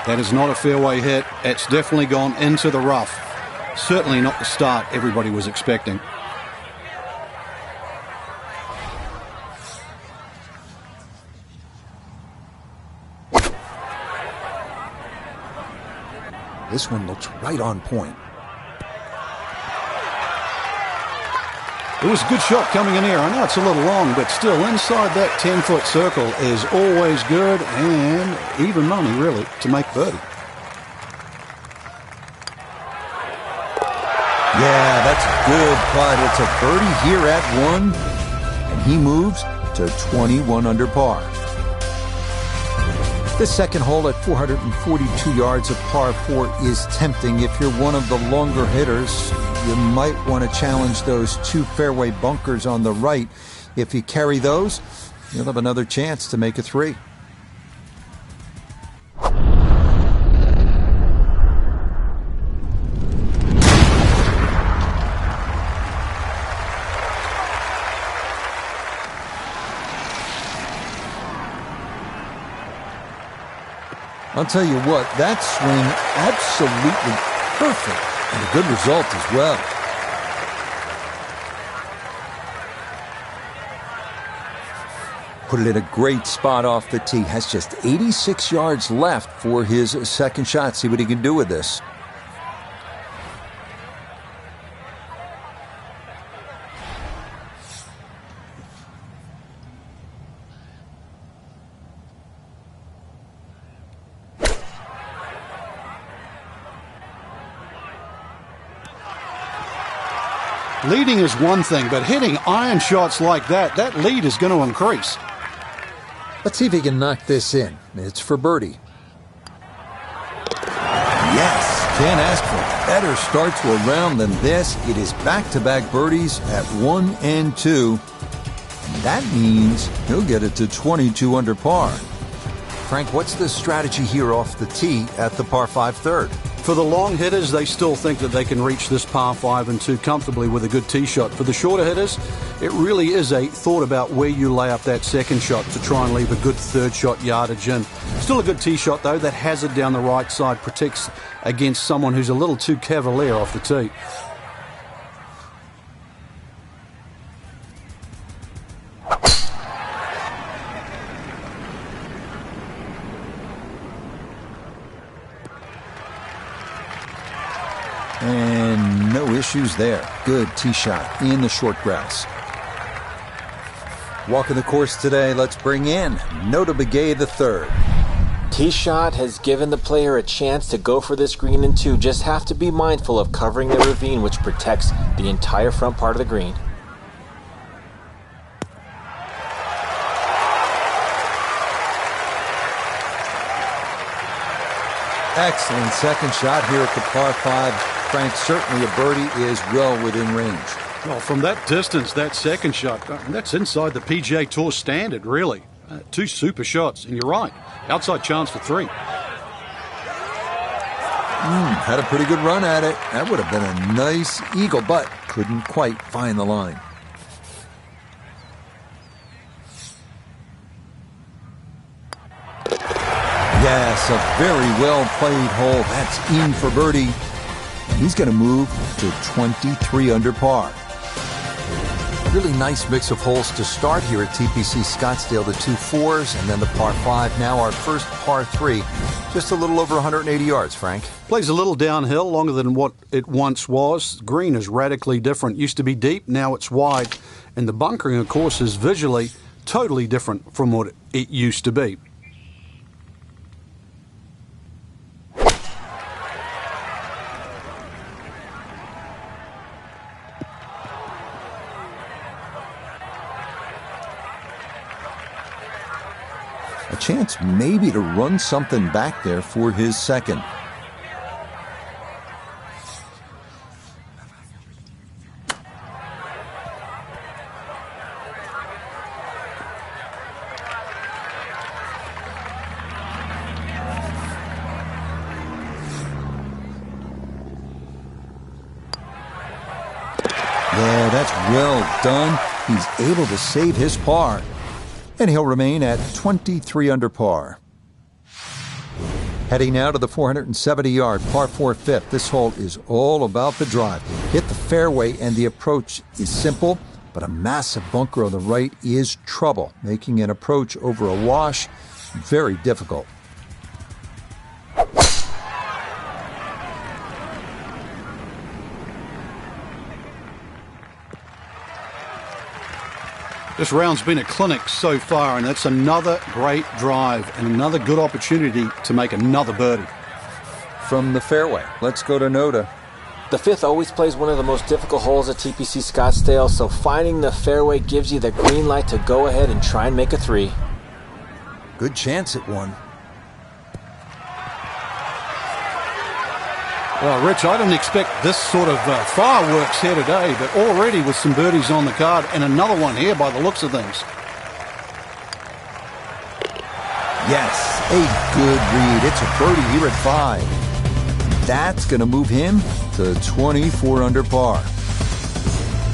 That is not a fairway hit. It's definitely gone into the rough. Certainly not the start everybody was expecting. This one looks right on point. It was a good shot coming in here. I know it's a little long, but still inside that 10-foot circle is always good, and even money, really, to make birdie. Yeah, that's a good putt. It's a birdie here at 1, and he moves to 21 under par. The second hole at 442 yards of par 4 is tempting. If you're one of the longer hitters, you might want to challenge those 2 fairway bunkers on the right. If you carry those, you'll have another chance to make a 3. I'll tell you what, that swing absolutely perfect, and a good result as well. Put it in a great spot off the tee. Has just 86 yards left for his second shot. See what he can do with this. Leading is one thing, but hitting iron shots like that, that lead is going to increase. Let's see if he can knock this in. It's for birdie. Yes, can't ask for a better start to a round than this. It is back-to-back birdies at 1 and 2. And that means he'll get it to 22 under par. Frank, what's the strategy here off the tee at the par 5 third? For the long hitters, they still think that they can reach this par 5 and 2 comfortably with a good tee shot. For the shorter hitters, it really is a thought about where you lay up that second shot to try and leave a good third shot yardage in. Still a good tee shot, though. That hazard down the right side protects against someone who's a little too cavalier off the tee. And no issues there. Good tee shot in the short grass. Walking the course today, let's bring in Nota Begay the third. Tee shot has given the player a chance to go for this green in 2. Just have to be mindful of covering the ravine, which protects the entire front part of the green. Excellent second shot here at the par 5. Frank, certainly a birdie is well within range. Well, from that distance, that second shot, that's inside the PGA Tour standard, really. 2 super shots, and you're right. Outside chance for 3. Had a pretty good run at it. That would have been a nice eagle, but couldn't quite find the line. Yes, a very well played hole. That's in for birdie. And he's going to move to 23 under par. Really nice mix of holes to start here at TPC Scottsdale. The 2 4s and then the par 5. Now our first par 3. Just a little over 180 yards, Frank. Plays a little downhill, longer than what it once was. Green is radically different. Used to be deep, now it's wide. And the bunkering, of course, is visually totally different from what it used to be. A chance maybe to run something back there for his second. Yeah, that's well done. He's able to save his par. And he'll remain at 23 under par. Heading now to the 470-yard par 4 fifth. This hole is all about the drive. Hit the fairway and the approach is simple, but a massive bunker on the right is trouble, making an approach over a wash very difficult. This round's been a clinic so far, and that's another great drive and another good opportunity to make another birdie. From the fairway, let's go to Noda. The fifth always plays one of the most difficult holes at TPC Scottsdale, so finding the fairway gives you the green light to go ahead and try and make a 3. Good chance at one. Well, Rich, I didn't expect this sort of fireworks here today, but already with some birdies on the card and another one here by the looks of things. Yes, a good read. It's a birdie here at 5. That's going to move him to 24 under par.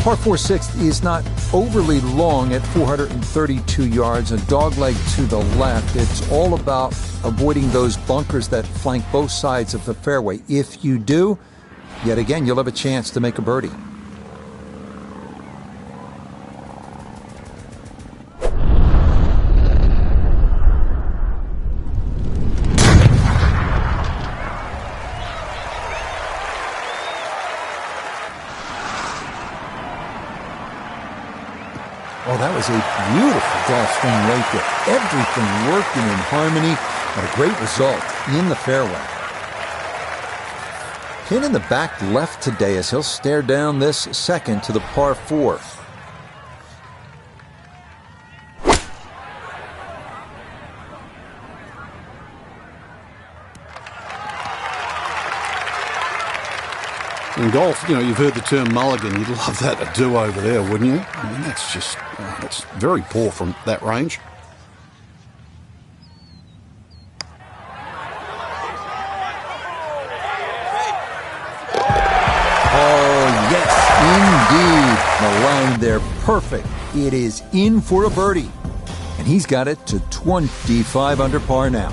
Par 4 sixth is not overly long at 432 yards, a dogleg to the left. It's all about avoiding those bunkers that flank both sides of the fairway. If you do, yet again, you'll have a chance to make a birdie. Oh, that was a beautiful golf swing right there. Everything working in harmony, and a great result in the fairway. Pin in the back left today as he'll stare down this second to the par 4. In golf, you know, you've heard the term mulligan. You'd love that to do over there, wouldn't you? I mean, that's just, that's very poor from that range. Oh, yes, indeed. The line there, perfect. It is in for a birdie. And he's got it to 25 under par now.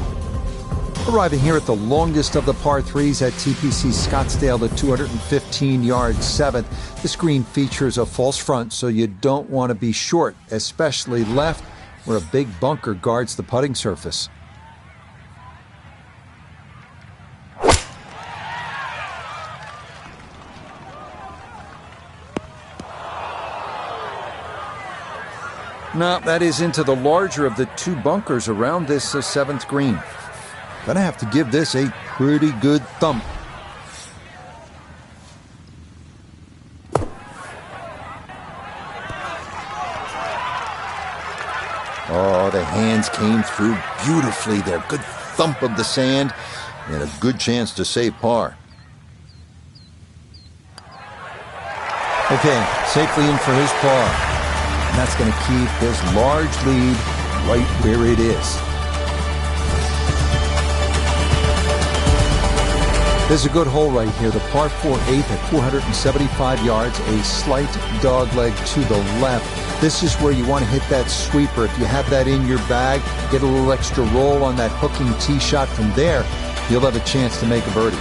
Arriving here at the longest of the par 3s at TPC Scottsdale, the 215-yard 7th. This green features a false front, so you don't want to be short, especially left, where a big bunker guards the putting surface. No, that is into the larger of the two bunkers around this 7th green. Gonna have to give this a pretty good thump. Oh, the hands came through beautifully there. Good thump of the sand and a good chance to save par. Okay, safely in for his par. And that's going to keep this large lead right where it is. This is a good hole right here. The par 4 8th at 475 yards, a slight dog leg to the left. This is where you want to hit that sweeper. If you have that in your bag, get a little extra roll on that hooking tee shot from there, you'll have a chance to make a birdie.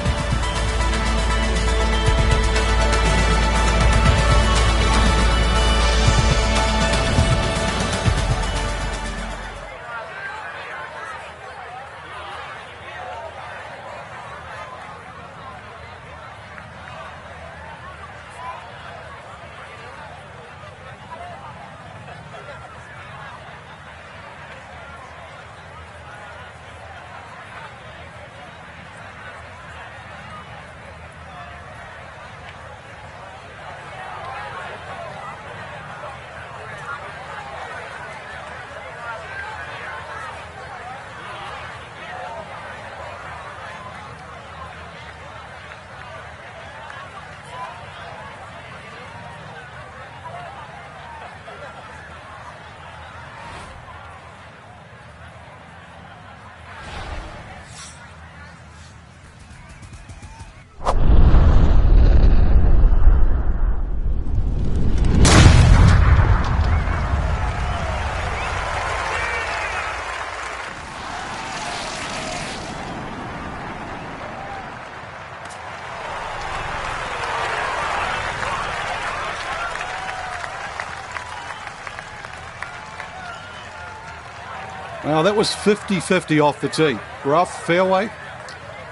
Well, that was 50-50 off the tee. Rough, fairway.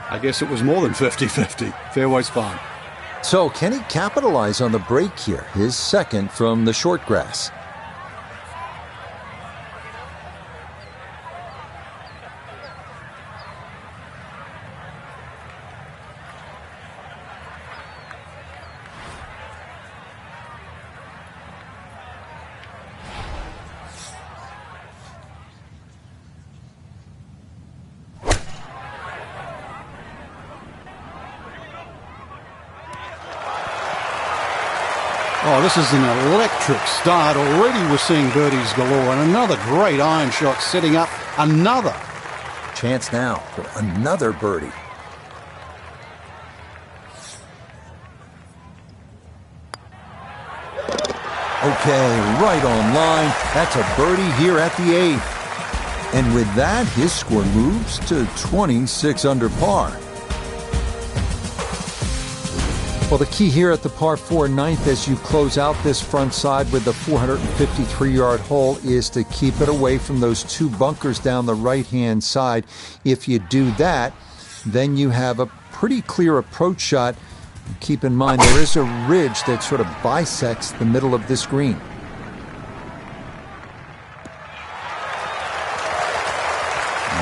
I guess it was more than 50-50. Fairway's fine. So can he capitalize on the break here? His second from the short grass. Oh, this is an electric start. Already we're seeing birdies galore. And another great iron shot setting up another. Chance now for another birdie. Okay, right on line. That's a birdie here at the 8th. And with that, his score moves to 26 under par. Well, the key here at the par 4 9th as you close out this front side with the 453-yard hole is to keep it away from those two bunkers down the right-hand side. If you do that, then you have a pretty clear approach shot. Keep in mind, there is a ridge that sort of bisects the middle of this green.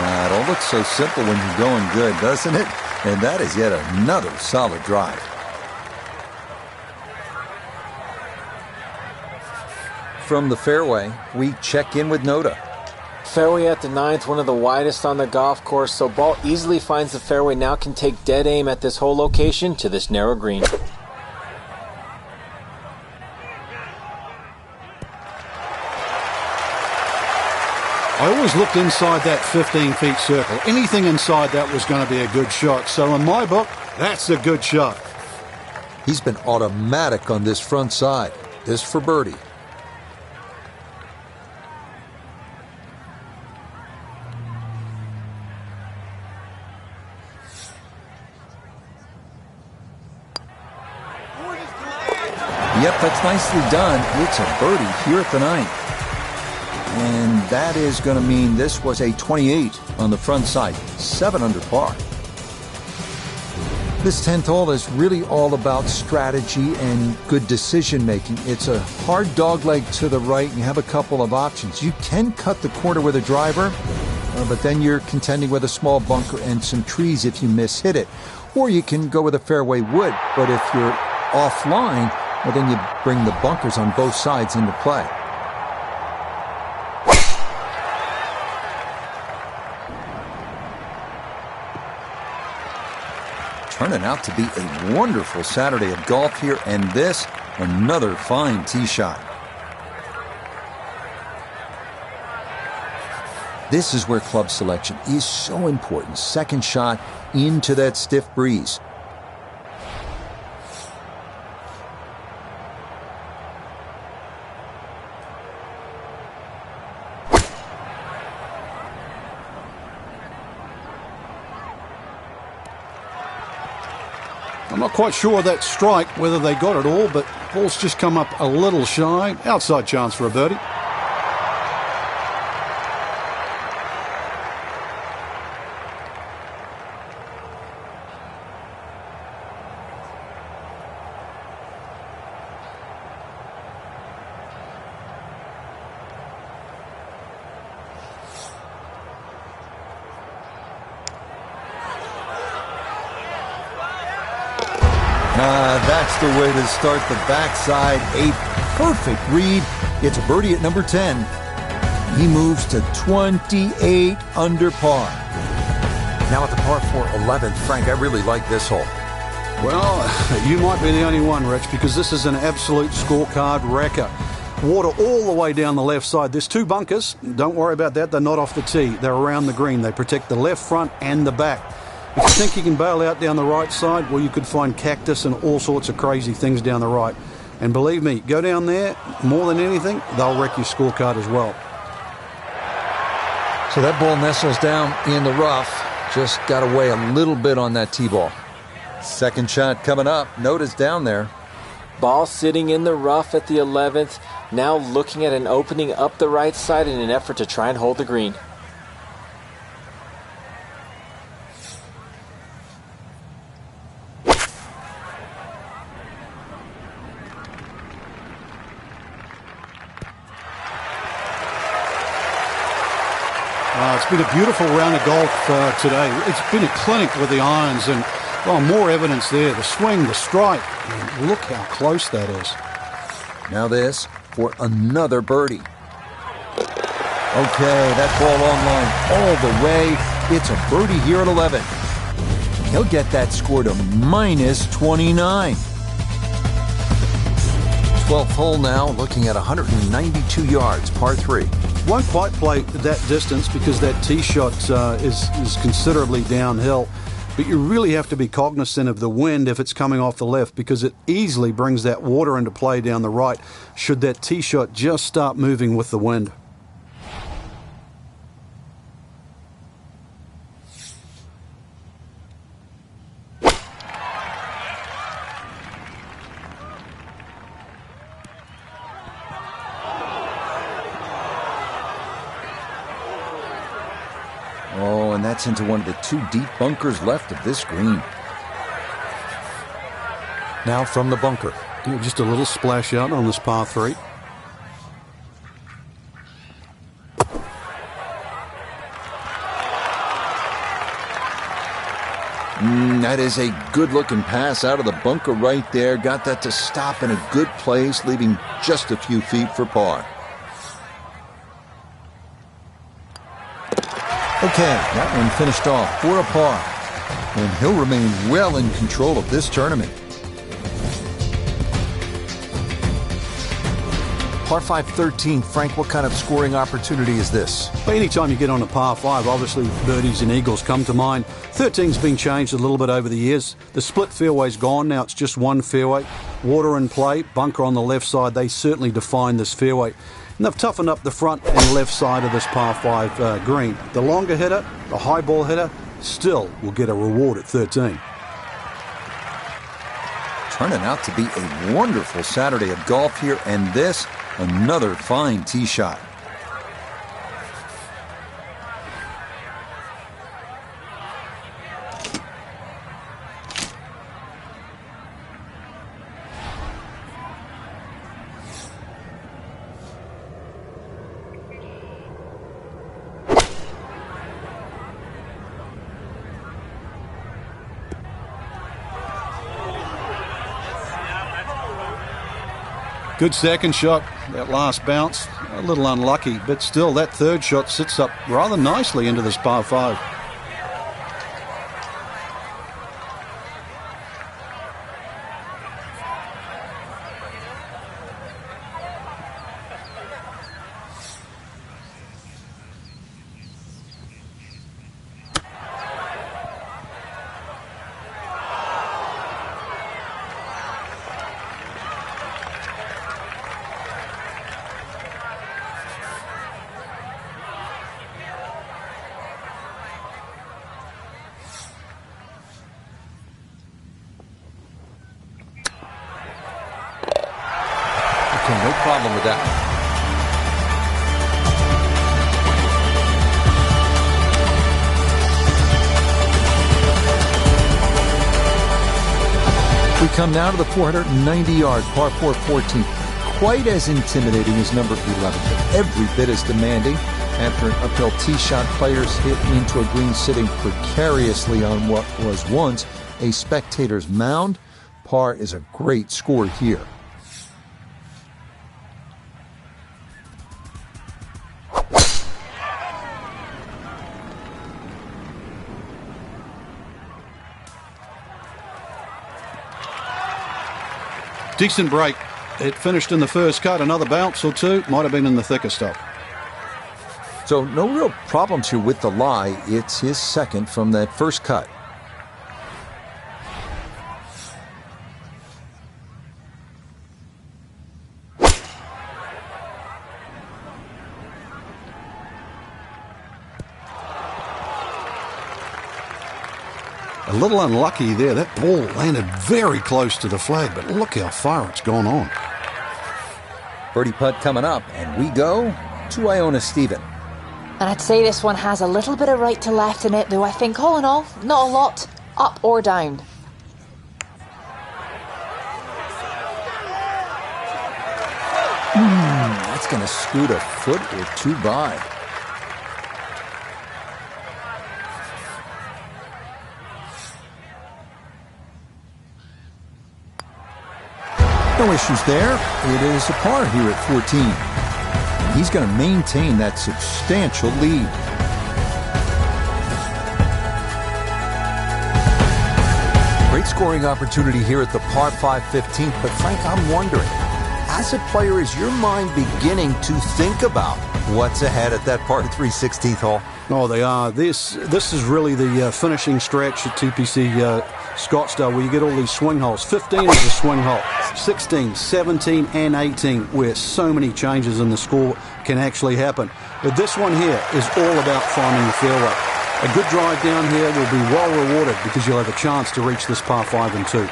It all looks so simple when you're going good, doesn't it? And that is yet another solid drive. From the fairway, we check in with Noda. Fairway at the 9th, one of the widest on the golf course, so ball easily finds the fairway. Now can take dead aim at this whole location to this narrow green. I always looked inside that 15-feet circle. Anything inside that was going to be a good shot. So in my book, that's a good shot. He's been automatic on this front side. This for birdie. Yep, that's nicely done. It's a birdie here at the 9th. And that is going to mean this was a 28 on the front side. 7 under par. This 10th hole is really all about strategy and good decision making. It's a hard dogleg to the right, and you have a couple of options. You can cut the corner with a driver, but then you're contending with a small bunker and some trees if you miss-hit it. Or you can go with a fairway wood, but if you're offline, well, then you bring the bunkers on both sides into play. Turning out to be a wonderful Saturday of golf here, and this, another fine tee shot. This is where club selection is so important. Second shot into that stiff breeze. I'm not quite sure that strike, whether they got it all, but ball's just come up a little shy. Outside chance for a birdie. That's the way to start the backside. A perfect read. It's a birdie at number 10. He moves to 28 under par. Now at the par 4 11th, Frank, I really like this hole. Well, you might be the only one, Rich, because this is an absolute scorecard wrecker. Water all the way down the left side. There's two bunkers. Don't worry about that. They're not off the tee. They're around the green. They protect the left front and the back. If you think you can bail out down the right side, well, you could find cactus and all sorts of crazy things down the right. And believe me, go down there, more than anything, they'll wreck your scorecard as well. So that ball nestles down in the rough. Just got to weigh a little bit on that tee ball. Second shot coming up. Noda's down there. Ball sitting in the rough at the 11th. Now looking at an opening up the right side in an effort to try and hold the green. It's been a beautiful round of golf today. It's been a clinic with the irons, and more evidence there. The swing, the strike, and look how close that is. Now this for another birdie. Okay, that ball online all the way. It's a birdie here at 11. He'll get that score to -29. 12th hole now, looking at 192 yards, par 3. Won't quite play that distance because that tee shot is considerably downhill. But you really have to be cognizant of the wind if it's coming off the left, because it easily brings that water into play down the right should that tee shot just start moving with the wind. Oh, and that's into one of the 2 deep bunkers left of this green. Now from the bunker. Just a little splash out on this par 3. That is a good-looking pass out of the bunker right there. Got that to stop in a good place, leaving just a few feet for par. Okay, that one finished off for a par, and he'll remain well in control of this tournament. Par 5 13, Frank, what kind of scoring opportunity is this? Well, anytime you get on a par 5, obviously birdies and eagles come to mind. 13's been changed a little bit over the years. The split fairway's gone, now it's just one fairway. Water in play, bunker on the left side, they certainly define this fairway. And they've toughened up the front and left side of this par 5 green. The longer hitter, the high ball hitter, still will get a reward at 13. Turning out to be a wonderful Saturday of golf here, and this, another fine tee shot. Good second shot. That last bounce, a little unlucky, but still that third shot sits up rather nicely into this par 5. Okay, no problem with that. We come now to the 490-yard par 4 14. Quite as intimidating as number 11, but every bit as demanding. After an uphill tee shot, players hit into a green sitting precariously on what was once a spectator's mound. Par is a great score here. Decent break. It finished in the first cut. Another bounce or two. Might have been in the thicker stuff. So no real problems here with the lie. It's his second from that first cut. A little unlucky there. That ball landed very close to the flag, but look how far it's gone on. Birdie putt coming up, and we go to Iona Stephen. And I'd say this one has a little bit of right to left in it, though I think all in all, not a lot, up or down. That's going to scoot a foot or two by. No issues there. It is a par here at 14. And he's going to maintain that substantial lead. Great scoring opportunity here at the par 5 15th. But Frank, I'm wondering, as a player, is your mind beginning to think about what's ahead at that par 3 16th hole? Oh, they are. This is really the finishing stretch at TPC Scottsdale, where you get all these swing holes. 15 is a swing hole. 16, 17, and 18, where so many changes in the score can actually happen. But this one here is all about finding the fairway. A good drive down here will be well rewarded because you'll have a chance to reach this par 5 and 2.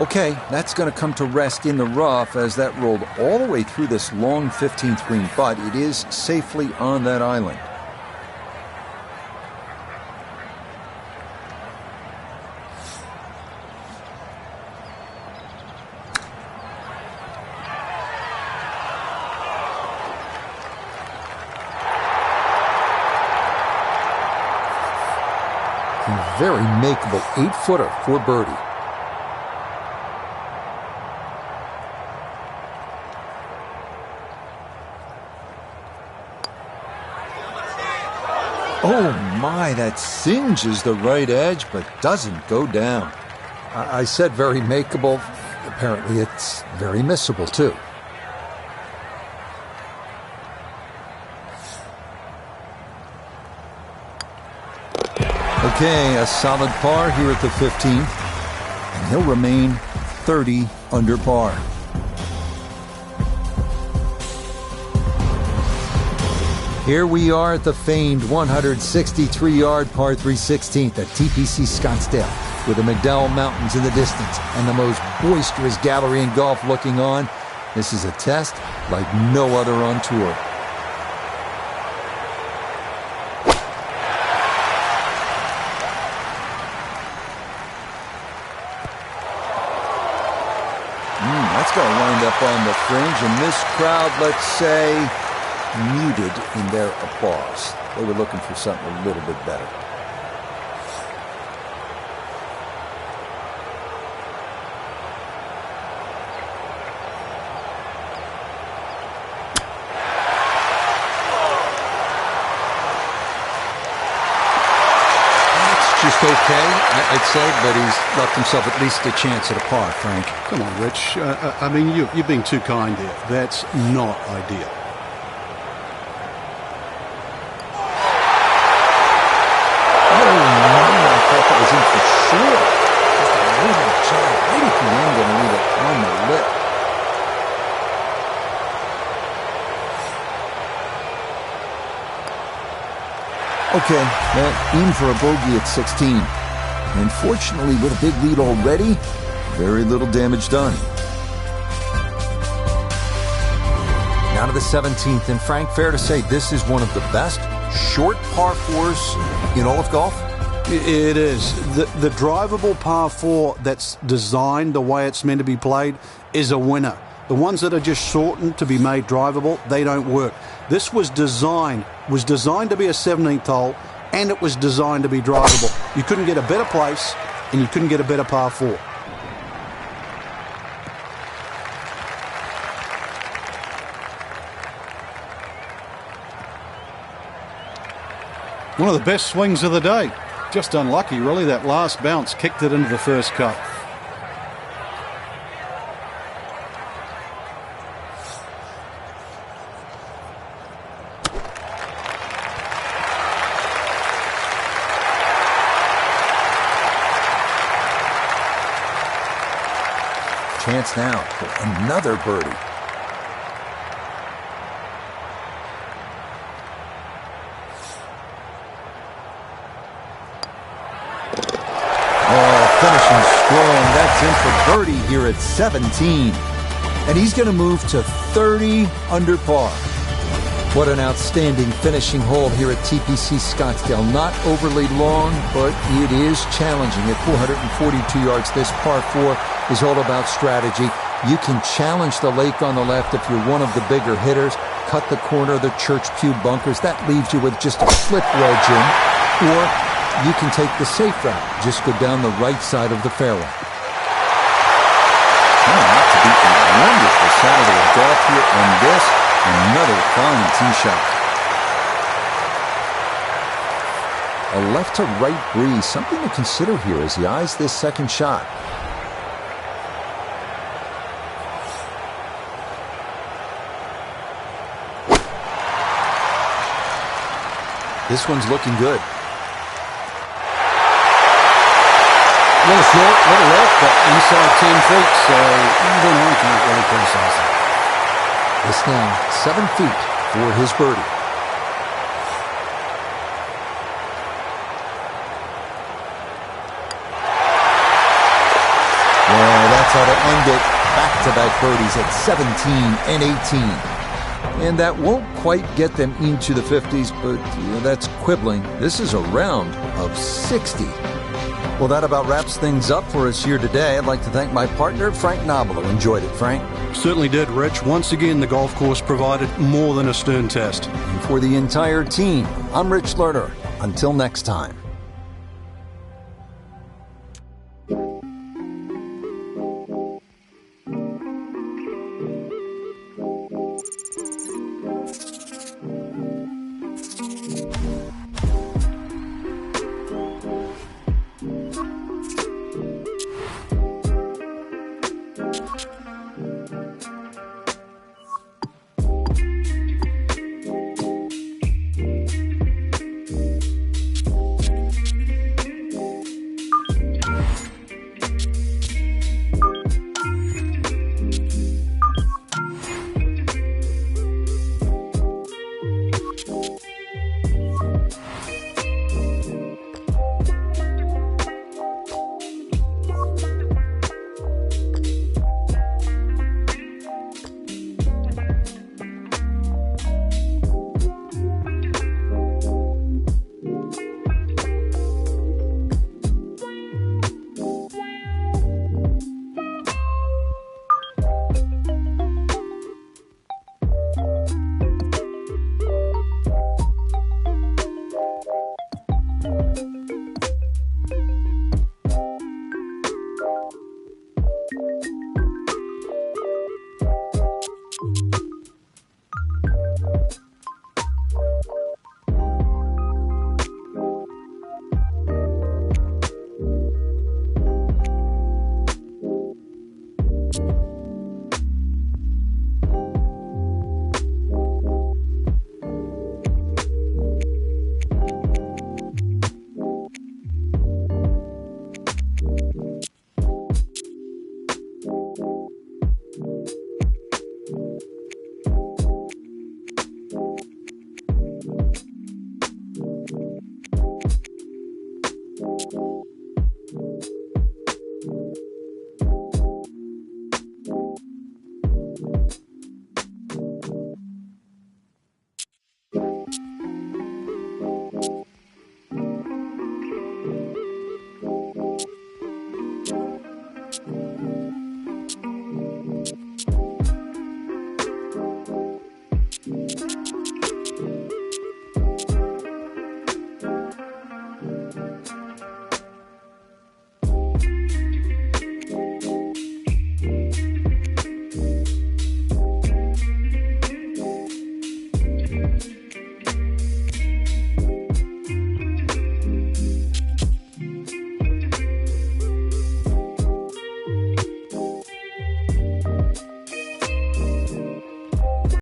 Okay, that's going to come to rest in the rough as that rolled all the way through this long 15th green, but it is safely on that island. A very makeable 8-footer for birdie. Oh my, that singes the right edge, but doesn't go down. I said very makeable. Apparently it's very missable too. Okay, a solid par here at the 15th, and he'll remain 30 under par. Here we are at the famed 163-yard par 3 16th at TPC Scottsdale, with the McDowell Mountains in the distance and the most boisterous gallery in golf looking on. This is a test like no other on tour. That's going to wind up on the fringe, and this crowd, let's say, muted in their applause. They were looking for something a little bit better. Just okay, I'd say, but he's left himself at least a chance at a par, Frank. Come on, Rich. I mean, you're being too kind here. That's not ideal. Oh, no, I thought that was in for sure. Just a little jab right at the end and leave it on the lip. Okay, well, in for a bogey at 16. And fortunately, with a big lead already, very little damage done. Now to the 17th, and Frank, fair to say this is one of the best short par 4s in all of golf? It is. The drivable par 4 that's designed the way it's meant to be played is a winner. The ones that are just shortened to be made drivable, they don't work. This was designed to be a 17th hole, and it was designed to be drivable. You couldn't get a better place, and you couldn't get a better par 4. One of the best swings of the day. Just unlucky, really. That last bounce kicked it into the first cup. Chance now for another birdie. Oh, finishing strong. That's in for birdie here at 17. and he's going to move to 30 under par. What an outstanding finishing hole here at TPC Scottsdale. Not overly long, but it is challenging. At 442 yards, this par 4 is all about strategy. You can challenge the lake on the left if you're one of the bigger hitters, cut the corner of the Church Pew bunkers. That leaves you with just a slip wedge in. Or you can take the safe route. Just go down the right side of the fairway. Not to beat a wonderful Saturday of golf here, and this, another fine tee shot. A left to right breeze, something to consider here as he eyes this second shot. This one's looking good. A little short, a little left, but inside 10 feet, so even I can't really criticize that. It's now 7 feet for his birdie. Well, that's how to end it. Back-to-back birdies at 17 and 18. And that won't quite get them into the 50s, but that's quibbling. This is a round of 60. Well, that about wraps things up for us here today. I'd like to thank my partner, Frank Nobilo. Enjoyed it, Frank? Certainly did, Rich. Once again, the golf course provided more than a stern test. And for the entire team, I'm Rich Lerner. Until next time.